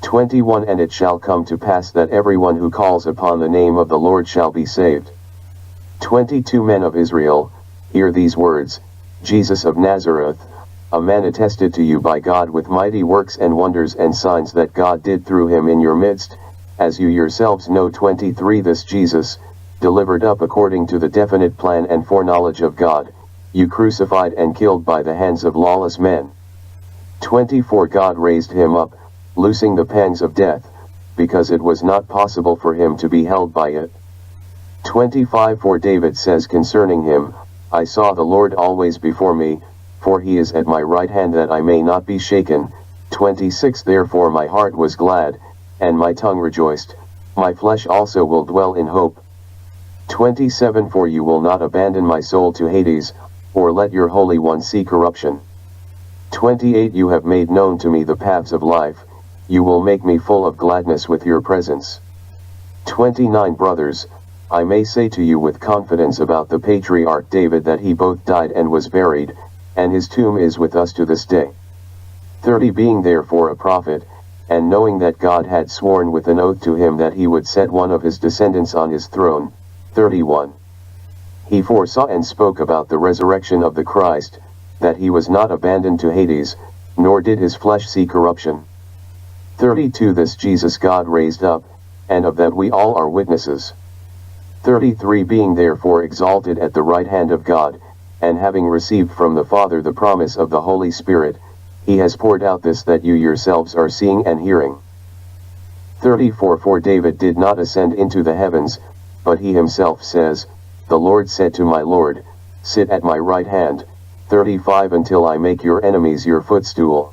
21. And it shall come to pass that everyone who calls upon the name of the Lord shall be saved. 22. Men of Israel, hear these words, Jesus of Nazareth, a man attested to you by God with mighty works and wonders and signs that God did through him in your midst, as you yourselves know. 23. This Jesus, delivered up according to the definite plan and foreknowledge of God, you crucified and killed by the hands of lawless men. 24. God raised him up, loosing the pangs of death, because it was not possible for him to be held by it. 25. For David says concerning him, I saw the Lord always before me, for he is at my right hand that I may not be shaken. 26. Therefore my heart was glad, and my tongue rejoiced, my flesh also will dwell in hope. 27 For you will not abandon my soul to Hades, or let your Holy One see corruption. 28 You have made known to me the paths of life, you will make me full of gladness with your presence. 29 Brothers, I may say to you with confidence about the patriarch David that he both died and was buried, and his tomb is with us to this day. 30 Being therefore a prophet, and knowing that God had sworn with an oath to him that he would set one of his descendants on his throne. 31 He foresaw and spoke about the resurrection of the Christ, that he was not abandoned to Hades, nor did his flesh see corruption. 32 This Jesus God raised up, and of that we all are witnesses. 33 Being therefore exalted at the right hand of God, and having received from the Father the promise of the Holy Spirit, he has poured out this that you yourselves are seeing and hearing. 34 For David did not ascend into the heavens, but he himself says, The Lord said to my Lord, Sit at my right hand. 35 Until I make your enemies your footstool.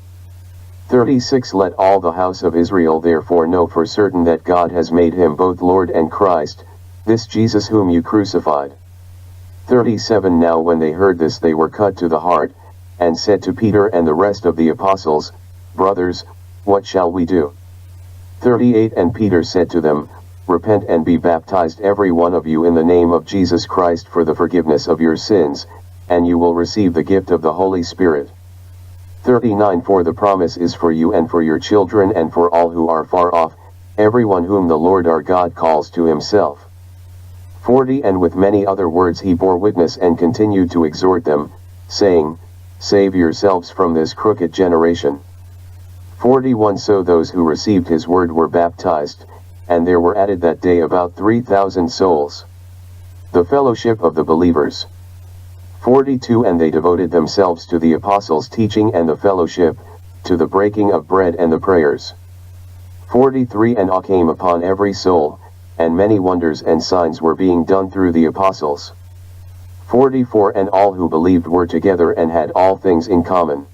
36 Let all the house of Israel therefore know for certain that God has made him both Lord and Christ, this Jesus whom you crucified. 37 Now when they heard this they were cut to the heart, and said to Peter and the rest of the apostles, Brothers, what shall we do? 38 And Peter said to them, Repent and be baptized every one of you in the name of Jesus Christ for the forgiveness of your sins, and you will receive the gift of the Holy Spirit. 39 For the promise is for you and for your children and for all who are far off, everyone whom the Lord our God calls to himself. 40 And with many other words he bore witness and continued to exhort them, saying, Save yourselves from this crooked generation. 41 So those who received his word were baptized, and there were added that day about 3,000 souls. The fellowship of the believers. 42 And they devoted themselves to the apostles' teaching and the fellowship, to the breaking of bread and the prayers. 43 And awe came upon every soul, and many wonders and signs were being done through the apostles. 44 And all who believed were together and had all things in common.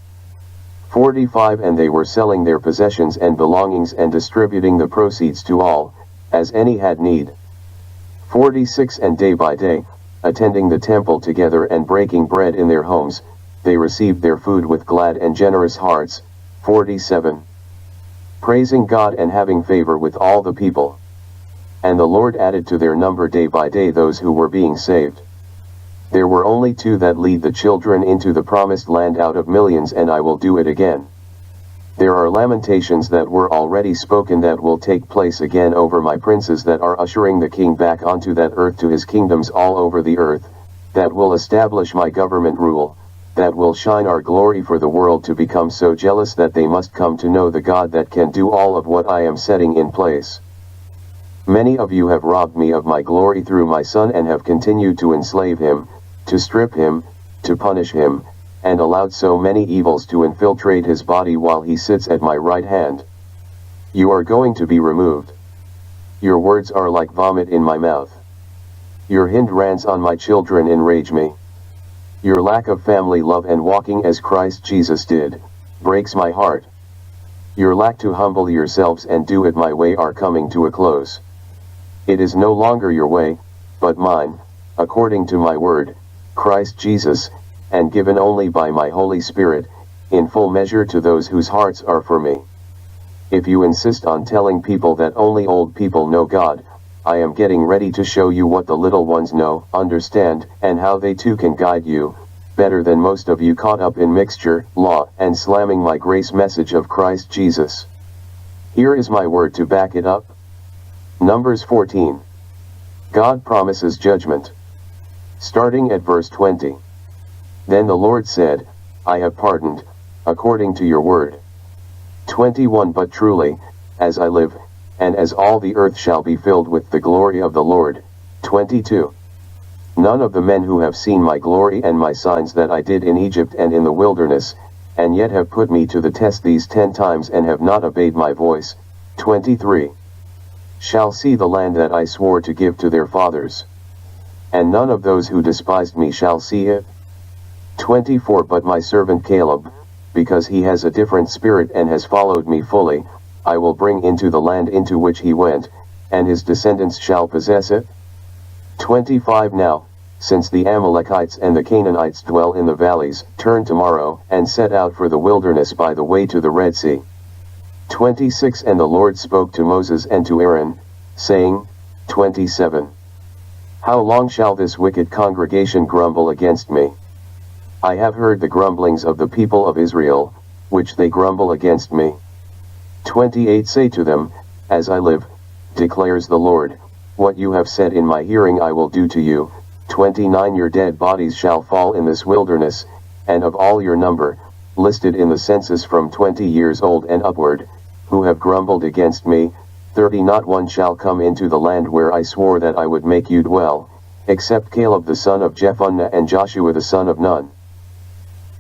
45 And they were selling their possessions and belongings and distributing the proceeds to all, as any had need. 46 And day by day, attending the temple together and breaking bread in their homes, they received their food with glad and generous hearts. 47 Praising God and having favor with all the people. And the Lord added to their number day by day those who were being saved. There were only two that lead the children into the promised land out of millions, and I will do it again. There are lamentations that were already spoken that will take place again over my princes that are ushering the king back onto that earth to his kingdoms all over the earth, that will establish my government rule, that will shine our glory for the world to become so jealous that they must come to know the God that can do all of what I am setting in place. Many of you have robbed me of my glory through my son and have continued to enslave him, to strip him, to punish him, and allowed so many evils to infiltrate his body while he sits at my right hand. You are going to be removed. Your words are like vomit in my mouth. Your hindrance on my children enrage me. Your lack of family love and walking as Christ Jesus did, breaks my heart. Your lack to humble yourselves and do it my way are coming to a close. It is no longer your way, but mine, according to my word, Christ Jesus, and given only by my Holy Spirit, in full measure to those whose hearts are for me. If you insist on telling people that only old people know God, I am getting ready to show you what the little ones know, understand, and how they too can guide you, better than most of you caught up in mixture, law, and slamming my grace message of Christ Jesus. Here is my word to back it up. Numbers 14. God promises judgment. Starting at verse 20. Then the Lord said, I have pardoned, according to your word. 21 But truly, as I live, and as all the earth shall be filled with the glory of the Lord. 22 None of the men who have seen my glory and my signs that I did in Egypt and in the wilderness, and yet have put me to the test these 10 times and have not obeyed my voice. 23 Shall see the land that I swore to give to their fathers. And none of those who despised me shall see it. 24 But my servant Caleb, because he has a different spirit and has followed me fully, I will bring into the land into which he went, and his descendants shall possess it. 25 Now, since the Amalekites and the Canaanites dwell in the valleys, turn tomorrow, and set out for the wilderness by the way to the Red Sea. 26 And the Lord spoke to Moses and to Aaron, saying, 27 How long shall this wicked congregation grumble against me? I have heard the grumblings of the people of Israel, which they grumble against me. 28 Say to them, As I live, declares the Lord, what you have said in my hearing I will do to you. 29 Your dead bodies shall fall in this wilderness, and of all your number, listed in the census from 20 years old and upward, who have grumbled against me, 30 Not one shall come into the land where I swore that I would make you dwell, except Caleb the son of Jephunneh and Joshua the son of Nun.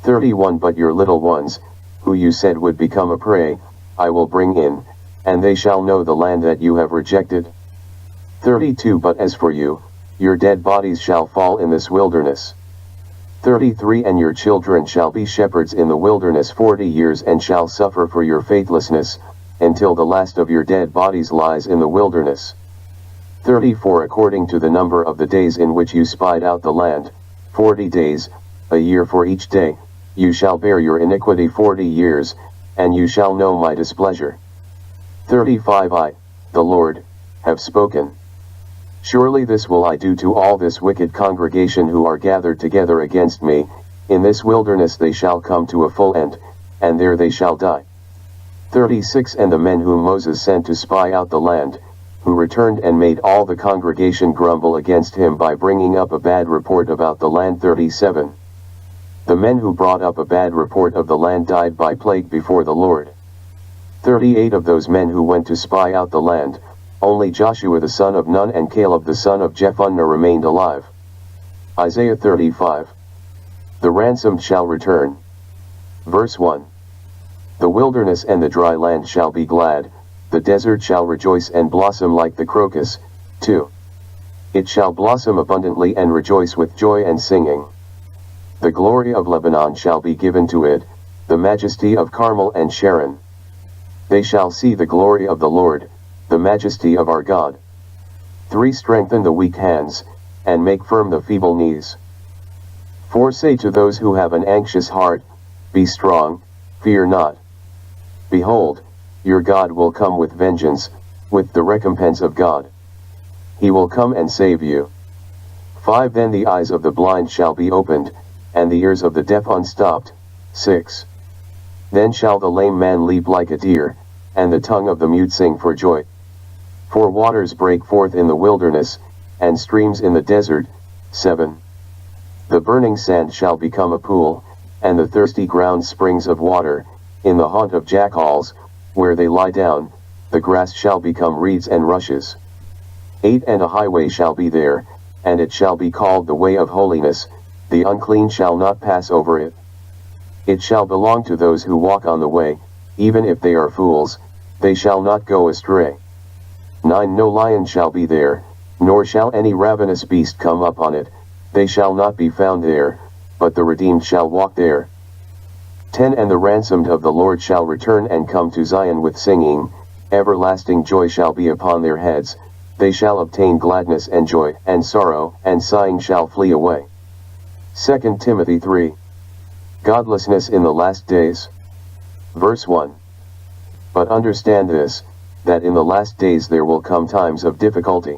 31 But your little ones, who you said would become a prey, I will bring in, and they shall know the land that you have rejected. 32 But as for you, your dead bodies shall fall in this wilderness. 33 And your children shall be shepherds in the wilderness 40 years and shall suffer for your faithlessness, until the last of your dead bodies lies in the wilderness. 34 According to the number of the days in which you spied out the land, 40 days, a year for each day, you shall bear your iniquity 40 years, and you shall know my displeasure. 35 I, the Lord, have spoken. Surely this will I do to all this wicked congregation who are gathered together against me, in this wilderness they shall come to a full end, and there they shall die. 36 And the men whom Moses sent to spy out the land, who returned and made all the congregation grumble against him by bringing up a bad report about the land. 37 The men who brought up a bad report of the land died by plague before the Lord. 38 Of those men who went to spy out the land, only Joshua the son of Nun and Caleb the son of Jephunneh remained alive. Isaiah 35 The ransomed shall return. Verse 1 The wilderness and the dry land shall be glad, the desert shall rejoice and blossom like the crocus. 2 It shall blossom abundantly and rejoice with joy and singing. The glory of Lebanon shall be given to it, the majesty of Carmel and Sharon. They shall see the glory of the Lord, the majesty of our God. 3 Strengthen the weak hands, and make firm the feeble knees. 4 Say to those who have an anxious heart, Be strong, fear not. Behold, your God will come with vengeance, with the recompense of God. He will come and save you. 5 Then the eyes of the blind shall be opened, and the ears of the deaf unstopped. 6 Then shall the lame man leap like a deer, and the tongue of the mute sing for joy. For waters break forth in the wilderness, and streams in the desert. 7 The burning sand shall become a pool, and the thirsty ground springs of water, in the haunt of jackals, where they lie down, the grass shall become reeds and rushes. 8 And a highway shall be there, and it shall be called the way of holiness, the unclean shall not pass over it. It shall belong to those who walk on the way, even if they are fools, they shall not go astray. 9 No lion shall be there, nor shall any ravenous beast come up on it, they shall not be found there, but the redeemed shall walk there. 10 And the ransomed of the Lord shall return and come to Zion with singing, everlasting joy shall be upon their heads, they shall obtain gladness and joy, and sorrow and sighing shall flee away. 2 Timothy 3 Godlessness in the last days. Verse 1 But understand this, that in the last days there will come times of difficulty.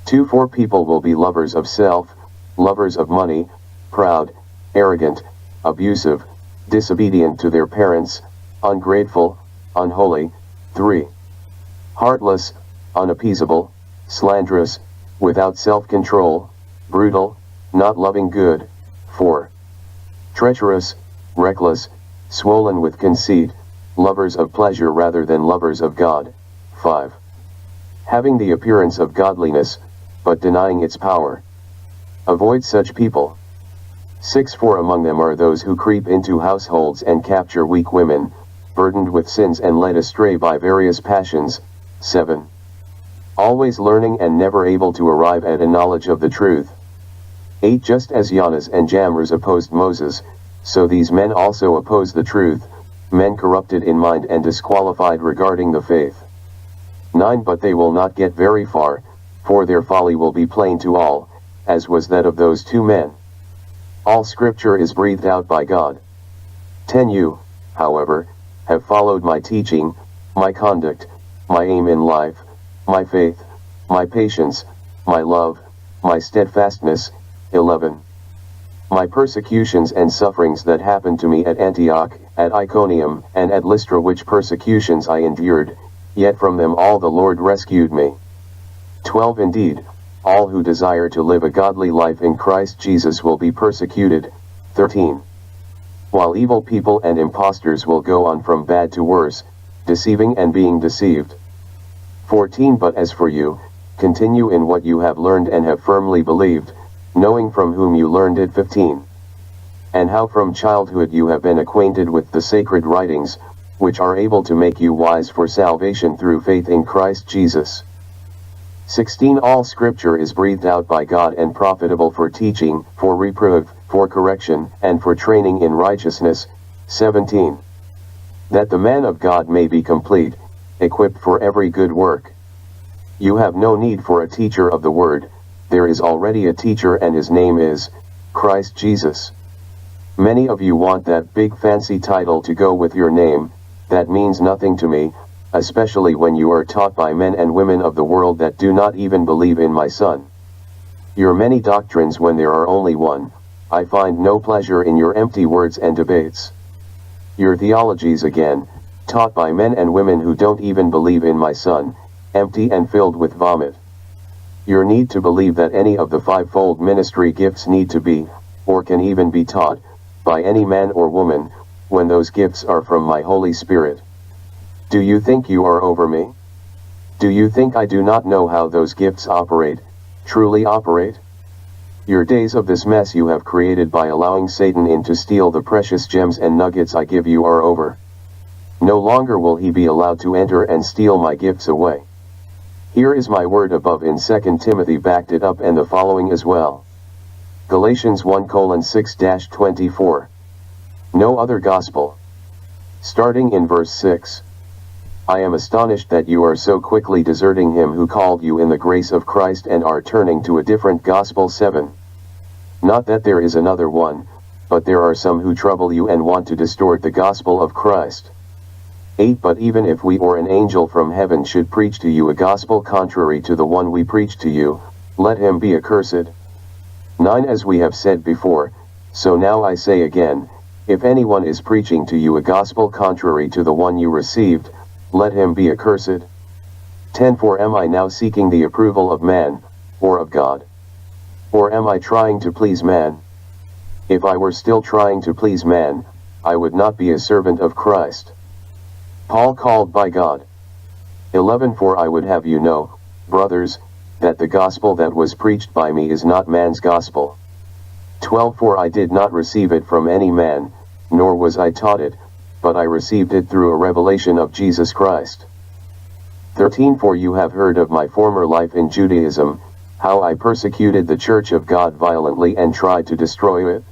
2 For people will be lovers of self, lovers of money, proud, arrogant, abusive, disobedient to their parents, ungrateful, unholy. 3 Heartless, unappeasable, slanderous, without self-control, brutal, not loving good. 4 Treacherous, reckless, swollen with conceit, lovers of pleasure rather than lovers of God. 5 Having the appearance of godliness, but denying its power. Avoid such people. 6 For among them are those who creep into households and capture weak women, burdened with sins and led astray by various passions. 7 Always learning and never able to arrive at a knowledge of the truth. 8 Just as Jannes and Jambres opposed Moses, so these men also oppose the truth, men corrupted in mind and disqualified regarding the faith. 9 But they will not get very far, for their folly will be plain to all, as was that of those 2 men. All scripture is breathed out by God. 10 You, however, have followed my teaching, my conduct, my aim in life, my faith, my patience, my love, my steadfastness. 11. My persecutions and sufferings that happened to me at Antioch, at Iconium, and at Lystra, which persecutions I endured, yet from them all the Lord rescued me. 12. Indeed, all who desire to live a godly life in Christ Jesus will be persecuted. 13. While evil people and impostors will go on from bad to worse, deceiving and being deceived. 14. But as for you, continue in what you have learned and have firmly believed, knowing from whom you learned it. 15. And how from childhood you have been acquainted with the sacred writings, which are able to make you wise for salvation through faith in Christ Jesus. 16. All scripture is breathed out by God and profitable for teaching, for reproof, for correction, and for training in righteousness. 17. That the man of God may be complete, equipped for every good work. You have no need for a teacher of the word, there is already a teacher and his name is Christ Jesus. Many of you want that big fancy title to go with your name. That means nothing to me, especially when you are taught by men and women of the world that do not even believe in my Son. Your many doctrines when there are only one, I find no pleasure in your empty words and debates. Your theologies again, taught by men and women who don't even believe in my Son, empty and filled with vomit. Your need to believe that any of the 5-fold ministry gifts need to be, or can even be taught, by any man or woman, when those gifts are from my Holy Spirit. Do you think you are over me? Do you think I do not know how those gifts operate, truly operate? Your days of this mess you have created by allowing Satan in to steal the precious gems and nuggets I give you are over. No longer will he be allowed to enter and steal my gifts away. Here is my word above in 2 Timothy backed it up and the following as well. Galatians 1:6-24. No other gospel. Starting in verse 6. I am astonished that you are so quickly deserting him who called you in the grace of Christ and are turning to a different gospel. 7. Not that there is another one, but there are some who trouble you and want to distort the gospel of Christ. 8. But even if we or an angel from heaven should preach to you a gospel contrary to the one we preach to you, let him be accursed. 9. As we have said before, so now I say again, if anyone is preaching to you a gospel contrary to the one you received, let him be accursed. 10. For am I now seeking the approval of man, or of God? Or am I trying to please man? If I were still trying to please man, I would not be a servant of Christ. Paul called by God. 11. For I would have you know, brothers, that the gospel that was preached by me is not man's gospel. 12. For I did not receive it from any man, nor was I taught it, but I received it through a revelation of Jesus Christ. 13. For you have heard of my former life in Judaism, how I persecuted the church of God violently and tried to destroy it.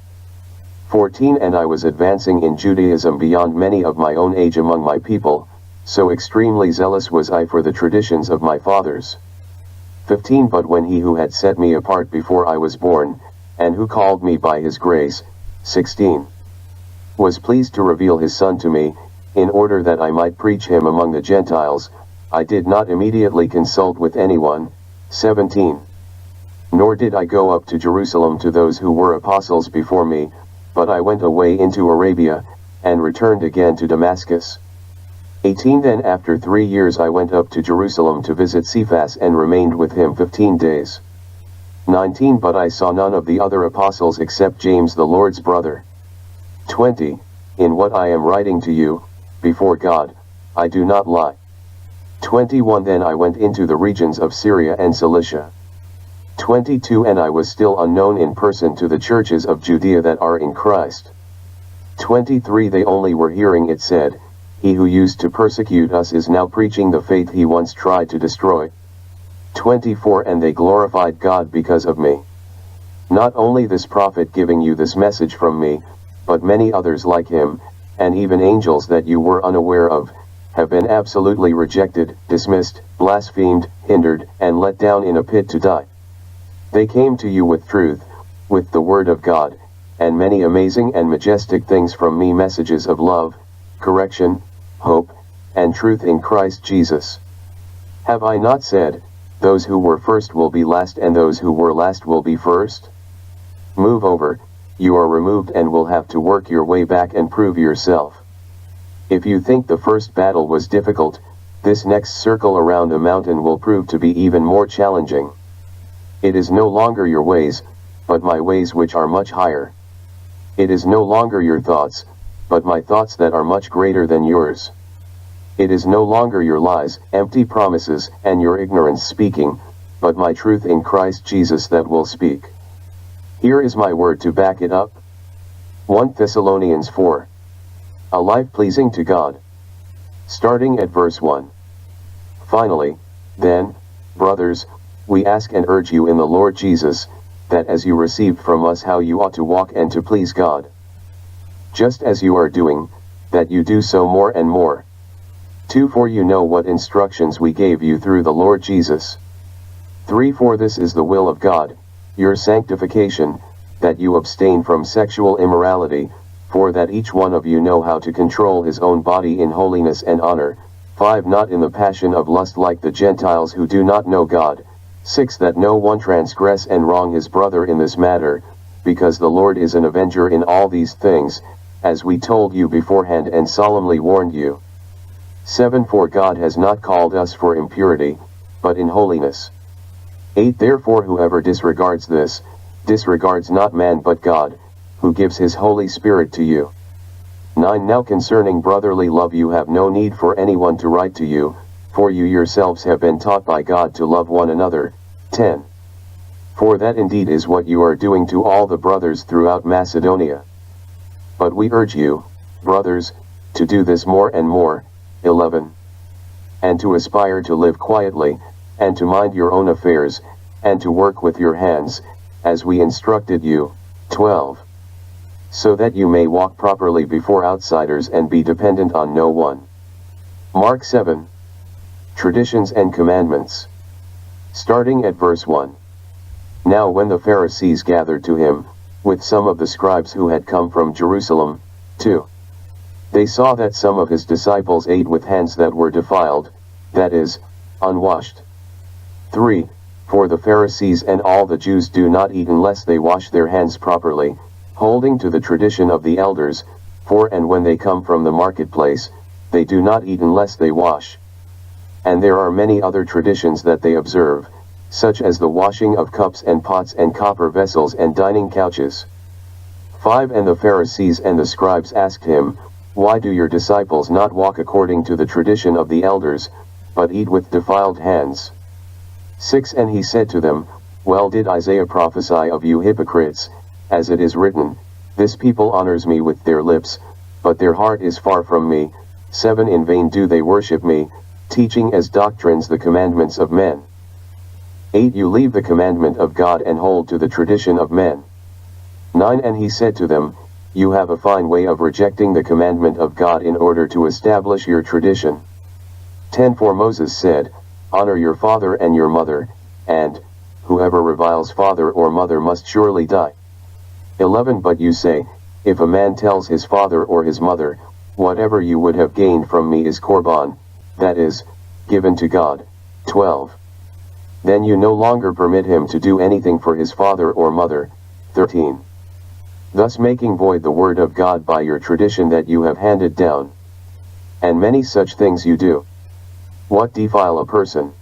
14. And I was advancing in Judaism beyond many of my own age among my people, so extremely zealous was I for the traditions of my fathers. 15. But when he who had set me apart before I was born, and who called me by his grace, 16. Was pleased to reveal his Son to me, in order that I might preach him among the Gentiles, I did not immediately consult with anyone. 17. Nor did I go up to Jerusalem to those who were apostles before me, but I went away into Arabia, and returned again to Damascus. 18. Then after 3 years I went up to Jerusalem to visit Cephas and remained with him 15 days. 19. But I saw none of the other apostles except James the Lord's brother. 20. In what I am writing to you, before God, I do not lie. 21. Then I went into the regions of Syria and Cilicia. 22. And I was still unknown in person to the churches of Judea that are in Christ. 23. They only were hearing it said, he who used to persecute us is now preaching the faith he once tried to destroy. 24. And they glorified God because of me. Not only this prophet giving you this message from me, but many others like him, and even angels that you were unaware of, have been absolutely rejected, dismissed, blasphemed, hindered, and let down in a pit to die. They came to you with truth, with the word of God, and many amazing and majestic things from me, messages of love, correction, hope, and truth in Christ Jesus. Have I not said, those who were first will be last and those who were last will be first? Move over, you are removed and will have to work your way back and prove yourself. If you think the first battle was difficult, this next circle around a mountain will prove to be even more challenging. It is no longer your ways, but my ways which are much higher. It is no longer your thoughts, but my thoughts that are much greater than yours. It is no longer your lies, empty promises, and your ignorance speaking, but my truth in Christ Jesus that will speak. Here is my word to back it up. 1 Thessalonians 4. A life pleasing to God. Starting at verse 1. Finally, then, brothers, we ask and urge you in the Lord Jesus, that as you received from us how you ought to walk and to please God, just as you are doing, that you do so more and more. 2 For you know what instructions we gave you through the Lord Jesus. 3 For this is the will of God, your sanctification, that you abstain from sexual immorality, for that each one of you know how to control his own body in holiness and honor. 5 Not in the passion of lust like the Gentiles who do not know God. 6 That no one transgress and wrong his brother in this matter, because the Lord is an avenger in all these things, as we told you beforehand and solemnly warned you. 7 For God has not called us for impurity, but in holiness. 8 Therefore whoever disregards this, disregards not man but God, who gives his Holy Spirit to you. 9 Now concerning brotherly love you have no need for anyone to write to you, for you yourselves have been taught by God to love one another. 10 For that indeed is what you are doing to all the brothers throughout Macedonia. But we urge you, brothers, to do this more and more. 11 And to aspire to live quietly, and to mind your own affairs, and to work with your hands, as we instructed you. 12 So that you may walk properly before outsiders and be dependent on no one. Mark 7 Traditions and Commandments. Starting at verse 1. Now when the Pharisees gathered to him, with some of the scribes who had come from Jerusalem, 2 They saw that some of his disciples ate with hands that were defiled, that is, unwashed. 3 For the Pharisees and all the Jews do not eat unless they wash their hands properly, holding to the tradition of the elders. 4 And when they come from the marketplace, they do not eat unless they wash. And there are many other traditions that they observe, such as the washing of cups and pots and copper vessels and dining couches. 5 And the Pharisees and the scribes asked him, Why do your disciples not walk according to the tradition of the elders, but eat with defiled hands? 6 And he said to them, Well did Isaiah prophesy of you hypocrites, as it is written, This people honors me with their lips, but their heart is far from me. 7 In vain do they worship me, teaching as doctrines the commandments of men. 8 You leave the commandment of God and hold to the tradition of men. 9 And he said to them, You have a fine way of rejecting the commandment of God in order to establish your tradition. 10 For Moses said, Honor your father and your mother, and, whoever reviles father or mother must surely die. 11 But you say, If a man tells his father or his mother, Whatever you would have gained from me is korban, that is, given to God. 12 Then you no longer permit him to do anything for his father or mother. 13 Thus making void the word of God by your tradition that you have handed down. And many such things you do. What defile a person?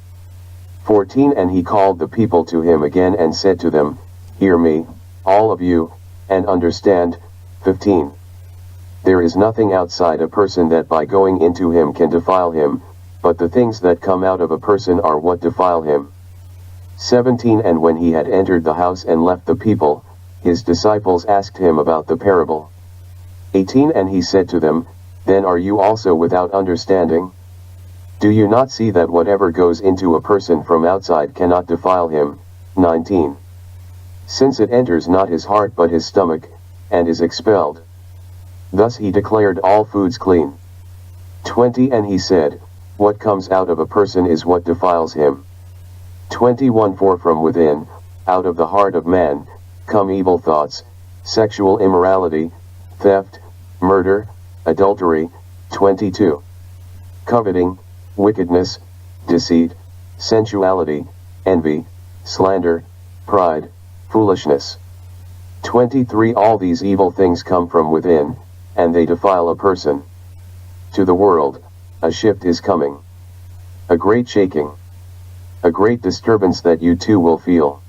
14 And he called the people to him again and said to them, Hear me, all of you, and understand. 15 There is nothing outside a person that by going into him can defile him, but the things that come out of a person are what defile him. 17 And when he had entered the house and left the people, his disciples asked him about the parable. 18 And he said to them, Then are you also without understanding? Do you not see that whatever goes into a person from outside cannot defile him? 19 Since it enters not his heart but his stomach, and is expelled. Thus he declared all foods clean. 20 And he said, what comes out of a person is what defiles him. 21 For from within, out of the heart of man, come evil thoughts, sexual immorality, theft, murder, adultery. 22 Coveting, wickedness, deceit, sensuality, envy, slander, pride, foolishness. 23 All these evil things come from within, and they defile a person. To the world, a shift is coming. A great shaking. A great disturbance that you too will feel.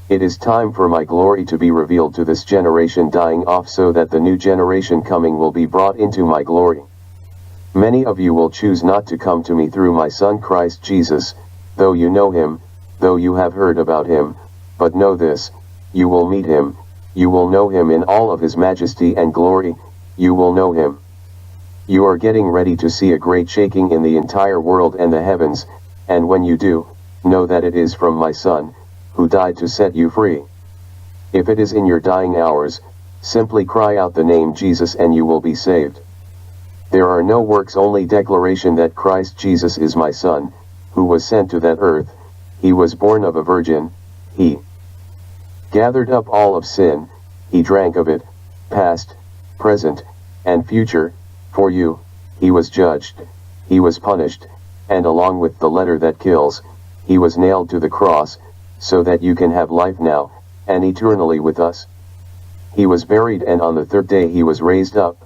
It is time for my glory to be revealed to this generation dying off so that the new generation coming will be brought into my glory. Many of you will choose not to come to me through my Son Christ Jesus, though you know him, though you have heard about him, but know this, you will meet him, you will know him in all of his majesty and glory, you will know him. You are getting ready to see a great shaking in the entire world and the heavens, and when you do, know that it is from my Son, who died to set you free. If it is in your dying hours, simply cry out the name Jesus and you will be saved. There are no works, only declaration that Christ Jesus is my Son, who was sent to that earth, he was born of a virgin, he gathered up all of sin, he drank of it, past, present, and future, for you, he was judged, he was punished, and along with the letter that kills, he was nailed to the cross, so that you can have life now, and eternally with us. He was buried and on the third day he was raised up.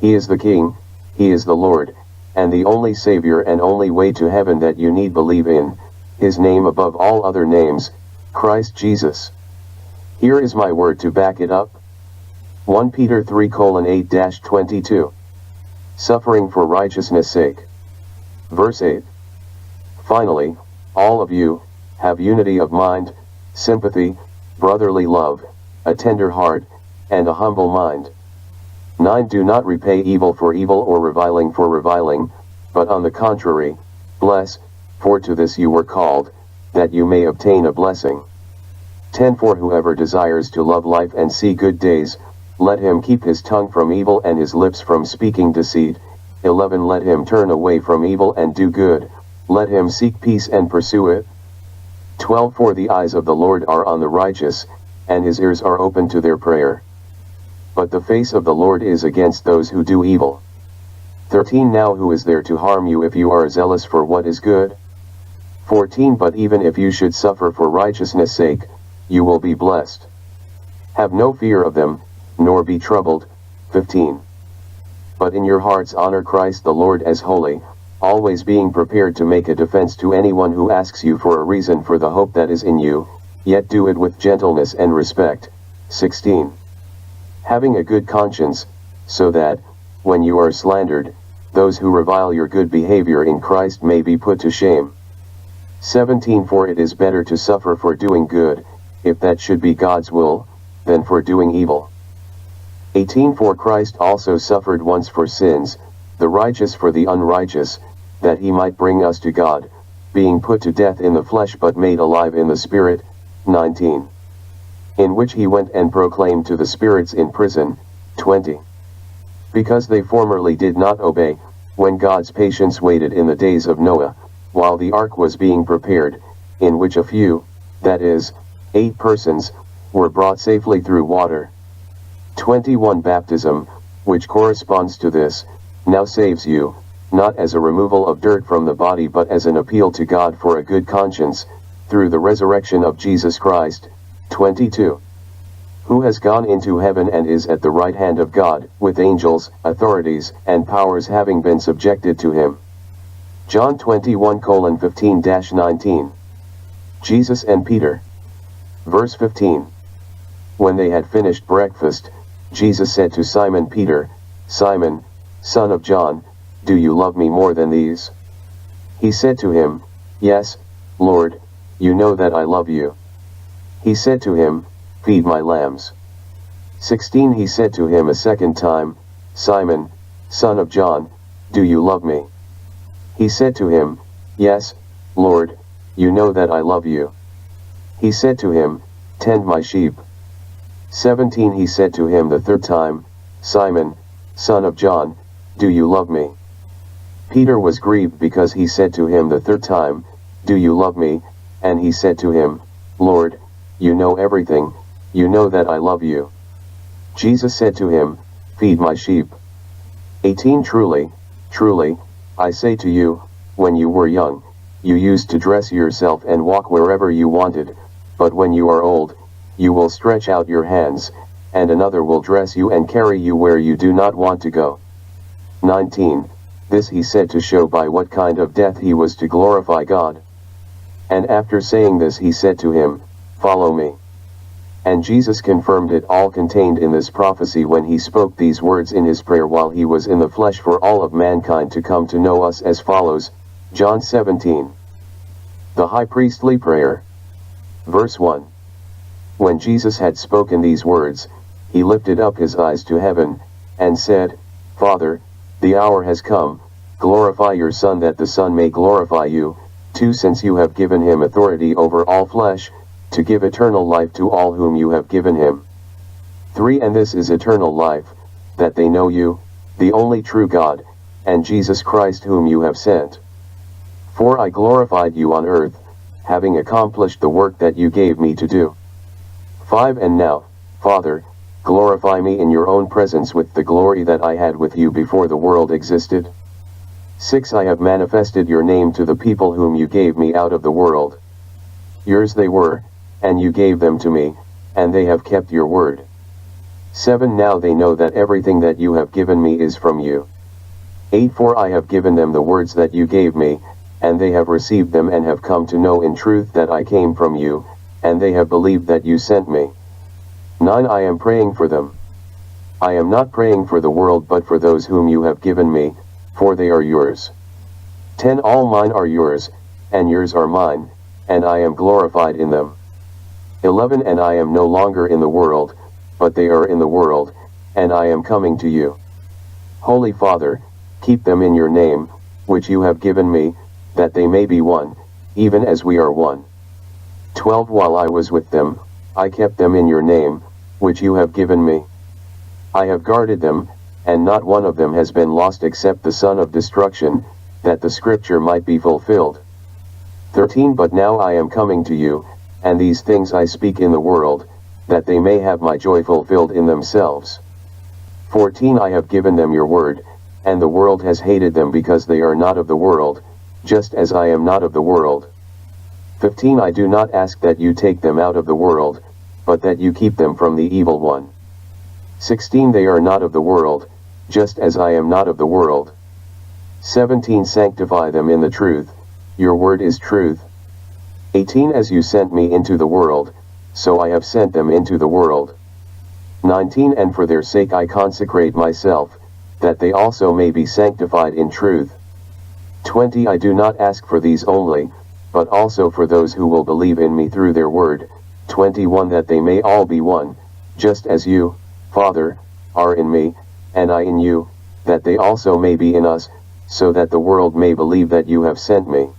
He is the King, he is the Lord, and the only Savior and only way to heaven that you need believe in, his name above all other names, Christ Jesus. Here is my word to back it up. 1 Peter 3:8-22. Suffering for righteousness' sake. Verse 8. Finally, all of you, have unity of mind, sympathy, brotherly love, a tender heart, and a humble mind. 9 Do not repay evil for evil or reviling for reviling, but on the contrary, bless, for to this you were called, that you may obtain a blessing. 10 For whoever desires to love life and see good days, let him keep his tongue from evil and his lips from speaking deceit. 11 Let him turn away from evil and do good, let him seek peace and pursue it. 12 For the eyes of the Lord are on the righteous, and his ears are open to their prayer. But the face of the Lord is against those who do evil. 13 Now who is there to harm you if you are zealous for what is good? 14 But even if you should suffer for righteousness' sake, you will be blessed. Have no fear of them, nor be troubled. 15 But in your hearts honor Christ the Lord as holy, always being prepared to make a defense to anyone who asks you for a reason for the hope that is in you, yet do it with gentleness and respect. 16 Having a good conscience, so that, when you are slandered, those who revile your good behavior in Christ may be put to shame. 17 For it is better to suffer for doing good, if that should be God's will, than for doing evil. 18 For Christ also suffered once for sins, the righteous for the unrighteous, that he might bring us to God, being put to death in the flesh but made alive in the Spirit. 19 In which he went and proclaimed to the spirits in prison. 20 Because they formerly did not obey, when God's patience waited in the days of Noah, while the ark was being prepared, in which a few, that is, 8 persons, were brought safely through water. 21 Baptism, which corresponds to this, now saves you, not as a removal of dirt from the body but as an appeal to God for a good conscience, through the resurrection of Jesus Christ. 22 Who has gone into heaven and is at the right hand of God, with angels, authorities, and powers having been subjected to him. John 21:15-19. Jesus and Peter. Verse 15 When they had finished breakfast, Jesus said to Simon Peter, Simon, son of John, do you love me more than these? He said to him, Yes, Lord, you know that I love you. He said to him, Feed my lambs. 16 He said to him a second time, Simon, son of John, do you love me? He said to him, Yes, Lord, you know that I love you. He said to him, Tend my sheep. 17 He said to him the third time, Simon, son of John, do you love me? Peter was grieved because he said to him the third time, "Do you love me?" And he said to him, "Lord, you know everything, you know that I love you." Jesus said to him, "Feed my sheep." 18 Truly, truly, I say to you, when you were young, you used to dress yourself and walk wherever you wanted, but when you are old, you will stretch out your hands, and another will dress you and carry you where you do not want to go. 19 This he said to show by what kind of death he was to glorify God. And after saying this he said to him, "Follow me." And Jesus confirmed it all contained in this prophecy when he spoke these words in his prayer while he was in the flesh for all of mankind to come to know us as follows. John 17. The High Priestly Prayer. Verse 1. When Jesus had spoken these words, he lifted up his eyes to heaven, and said, "Father, the hour has come, glorify your Son that the Son may glorify you, 2 Since you have given him authority over all flesh, to give eternal life to all whom you have given him. 3 And this is eternal life, that they know you, the only true God, and Jesus Christ whom you have sent. 4 I glorified you on earth, having accomplished the work that you gave me to do. 5 And now, Father, glorify me in your own presence with the glory that I had with you before the world existed. 6 I have manifested your name to the people whom you gave me out of the world. Yours they were, and you gave them to me, and they have kept your word. 7 Now they know that everything that you have given me is from you. 8 For I have given them the words that you gave me, and they have received them and have come to know in truth that I came from you, and they have believed that you sent me. 9 I am praying for them. I am not praying for the world but for those whom you have given me, for they are yours. 10 All mine are yours, and yours are mine, and I am glorified in them. 11 And I am no longer in the world, but they are in the world, and I am coming to you. Holy Father, keep them in your name, which you have given me, that they may be one, even as we are one. 12 While I was with them, I kept them in your name, which you have given me. I have guarded them, and not one of them has been lost except the son of destruction, that the scripture might be fulfilled. 13 But now I am coming to you, and these things I speak in the world, that they may have my joy fulfilled in themselves. 14 I have given them your word, and the world has hated them because they are not of the world, just as I am not of the world. 15 I do not ask that you take them out of the world, but that you keep them from the evil one. 16 They are not of the world, just as I am not of the world. 17 Sanctify them in the truth, your word is truth. 18 As you sent me into the world, so I have sent them into the world. 19 And for their sake I consecrate myself, that they also may be sanctified in truth. 20 I do not ask for these only, but also for those who will believe in me through their word. 21 That they may all be one, just as you, Father, are in me, and I in you, that they also may be in us, so that the world may believe that you have sent me.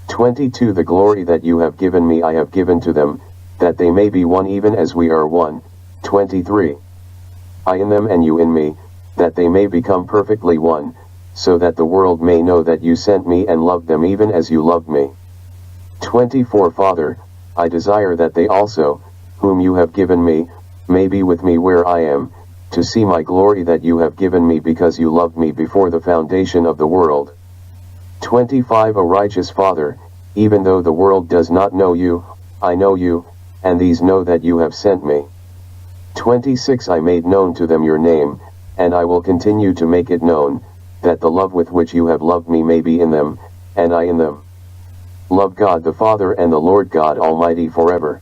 22 The glory that you have given me I have given to them, that they may be one even as we are one. 23 I in them and you in me, that they may become perfectly one, so that the world may know that you sent me and loved them even as you loved me. 24 Father, I desire that they also, whom you have given me, may be with me where I am, to see my glory that you have given me because you loved me before the foundation of the world. 25 A righteous Father, even though the world does not know you, I know you, and these know that you have sent me. 26 I made known to them your name, and I will continue to make it known, that the love with which you have loved me may be in them, and I in them. Love God the Father and the Lord God Almighty forever.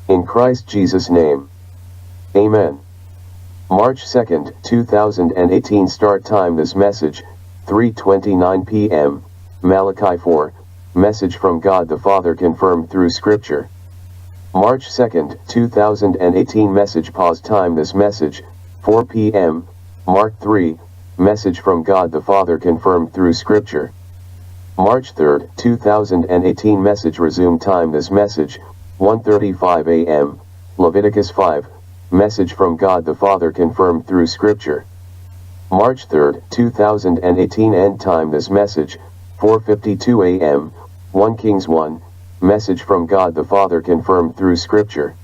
In Christ Jesus' name. Amen. March 2nd, 2018 Start time This message, 3:29 p.m., Malachi 4, Message from God the Father confirmed through Scripture. March 2nd, 2018 Message Pause time This message, 4 p.m., Mark 3, Message from God the Father confirmed through Scripture. March 3rd, 2018 Message Resume time This message, 1:35 a.m., Leviticus 5, Message from God the Father confirmed through Scripture. March 3, 2018 End time. This message, 4:52 a.m., 1 Kings 1, message from God the Father confirmed through Scripture.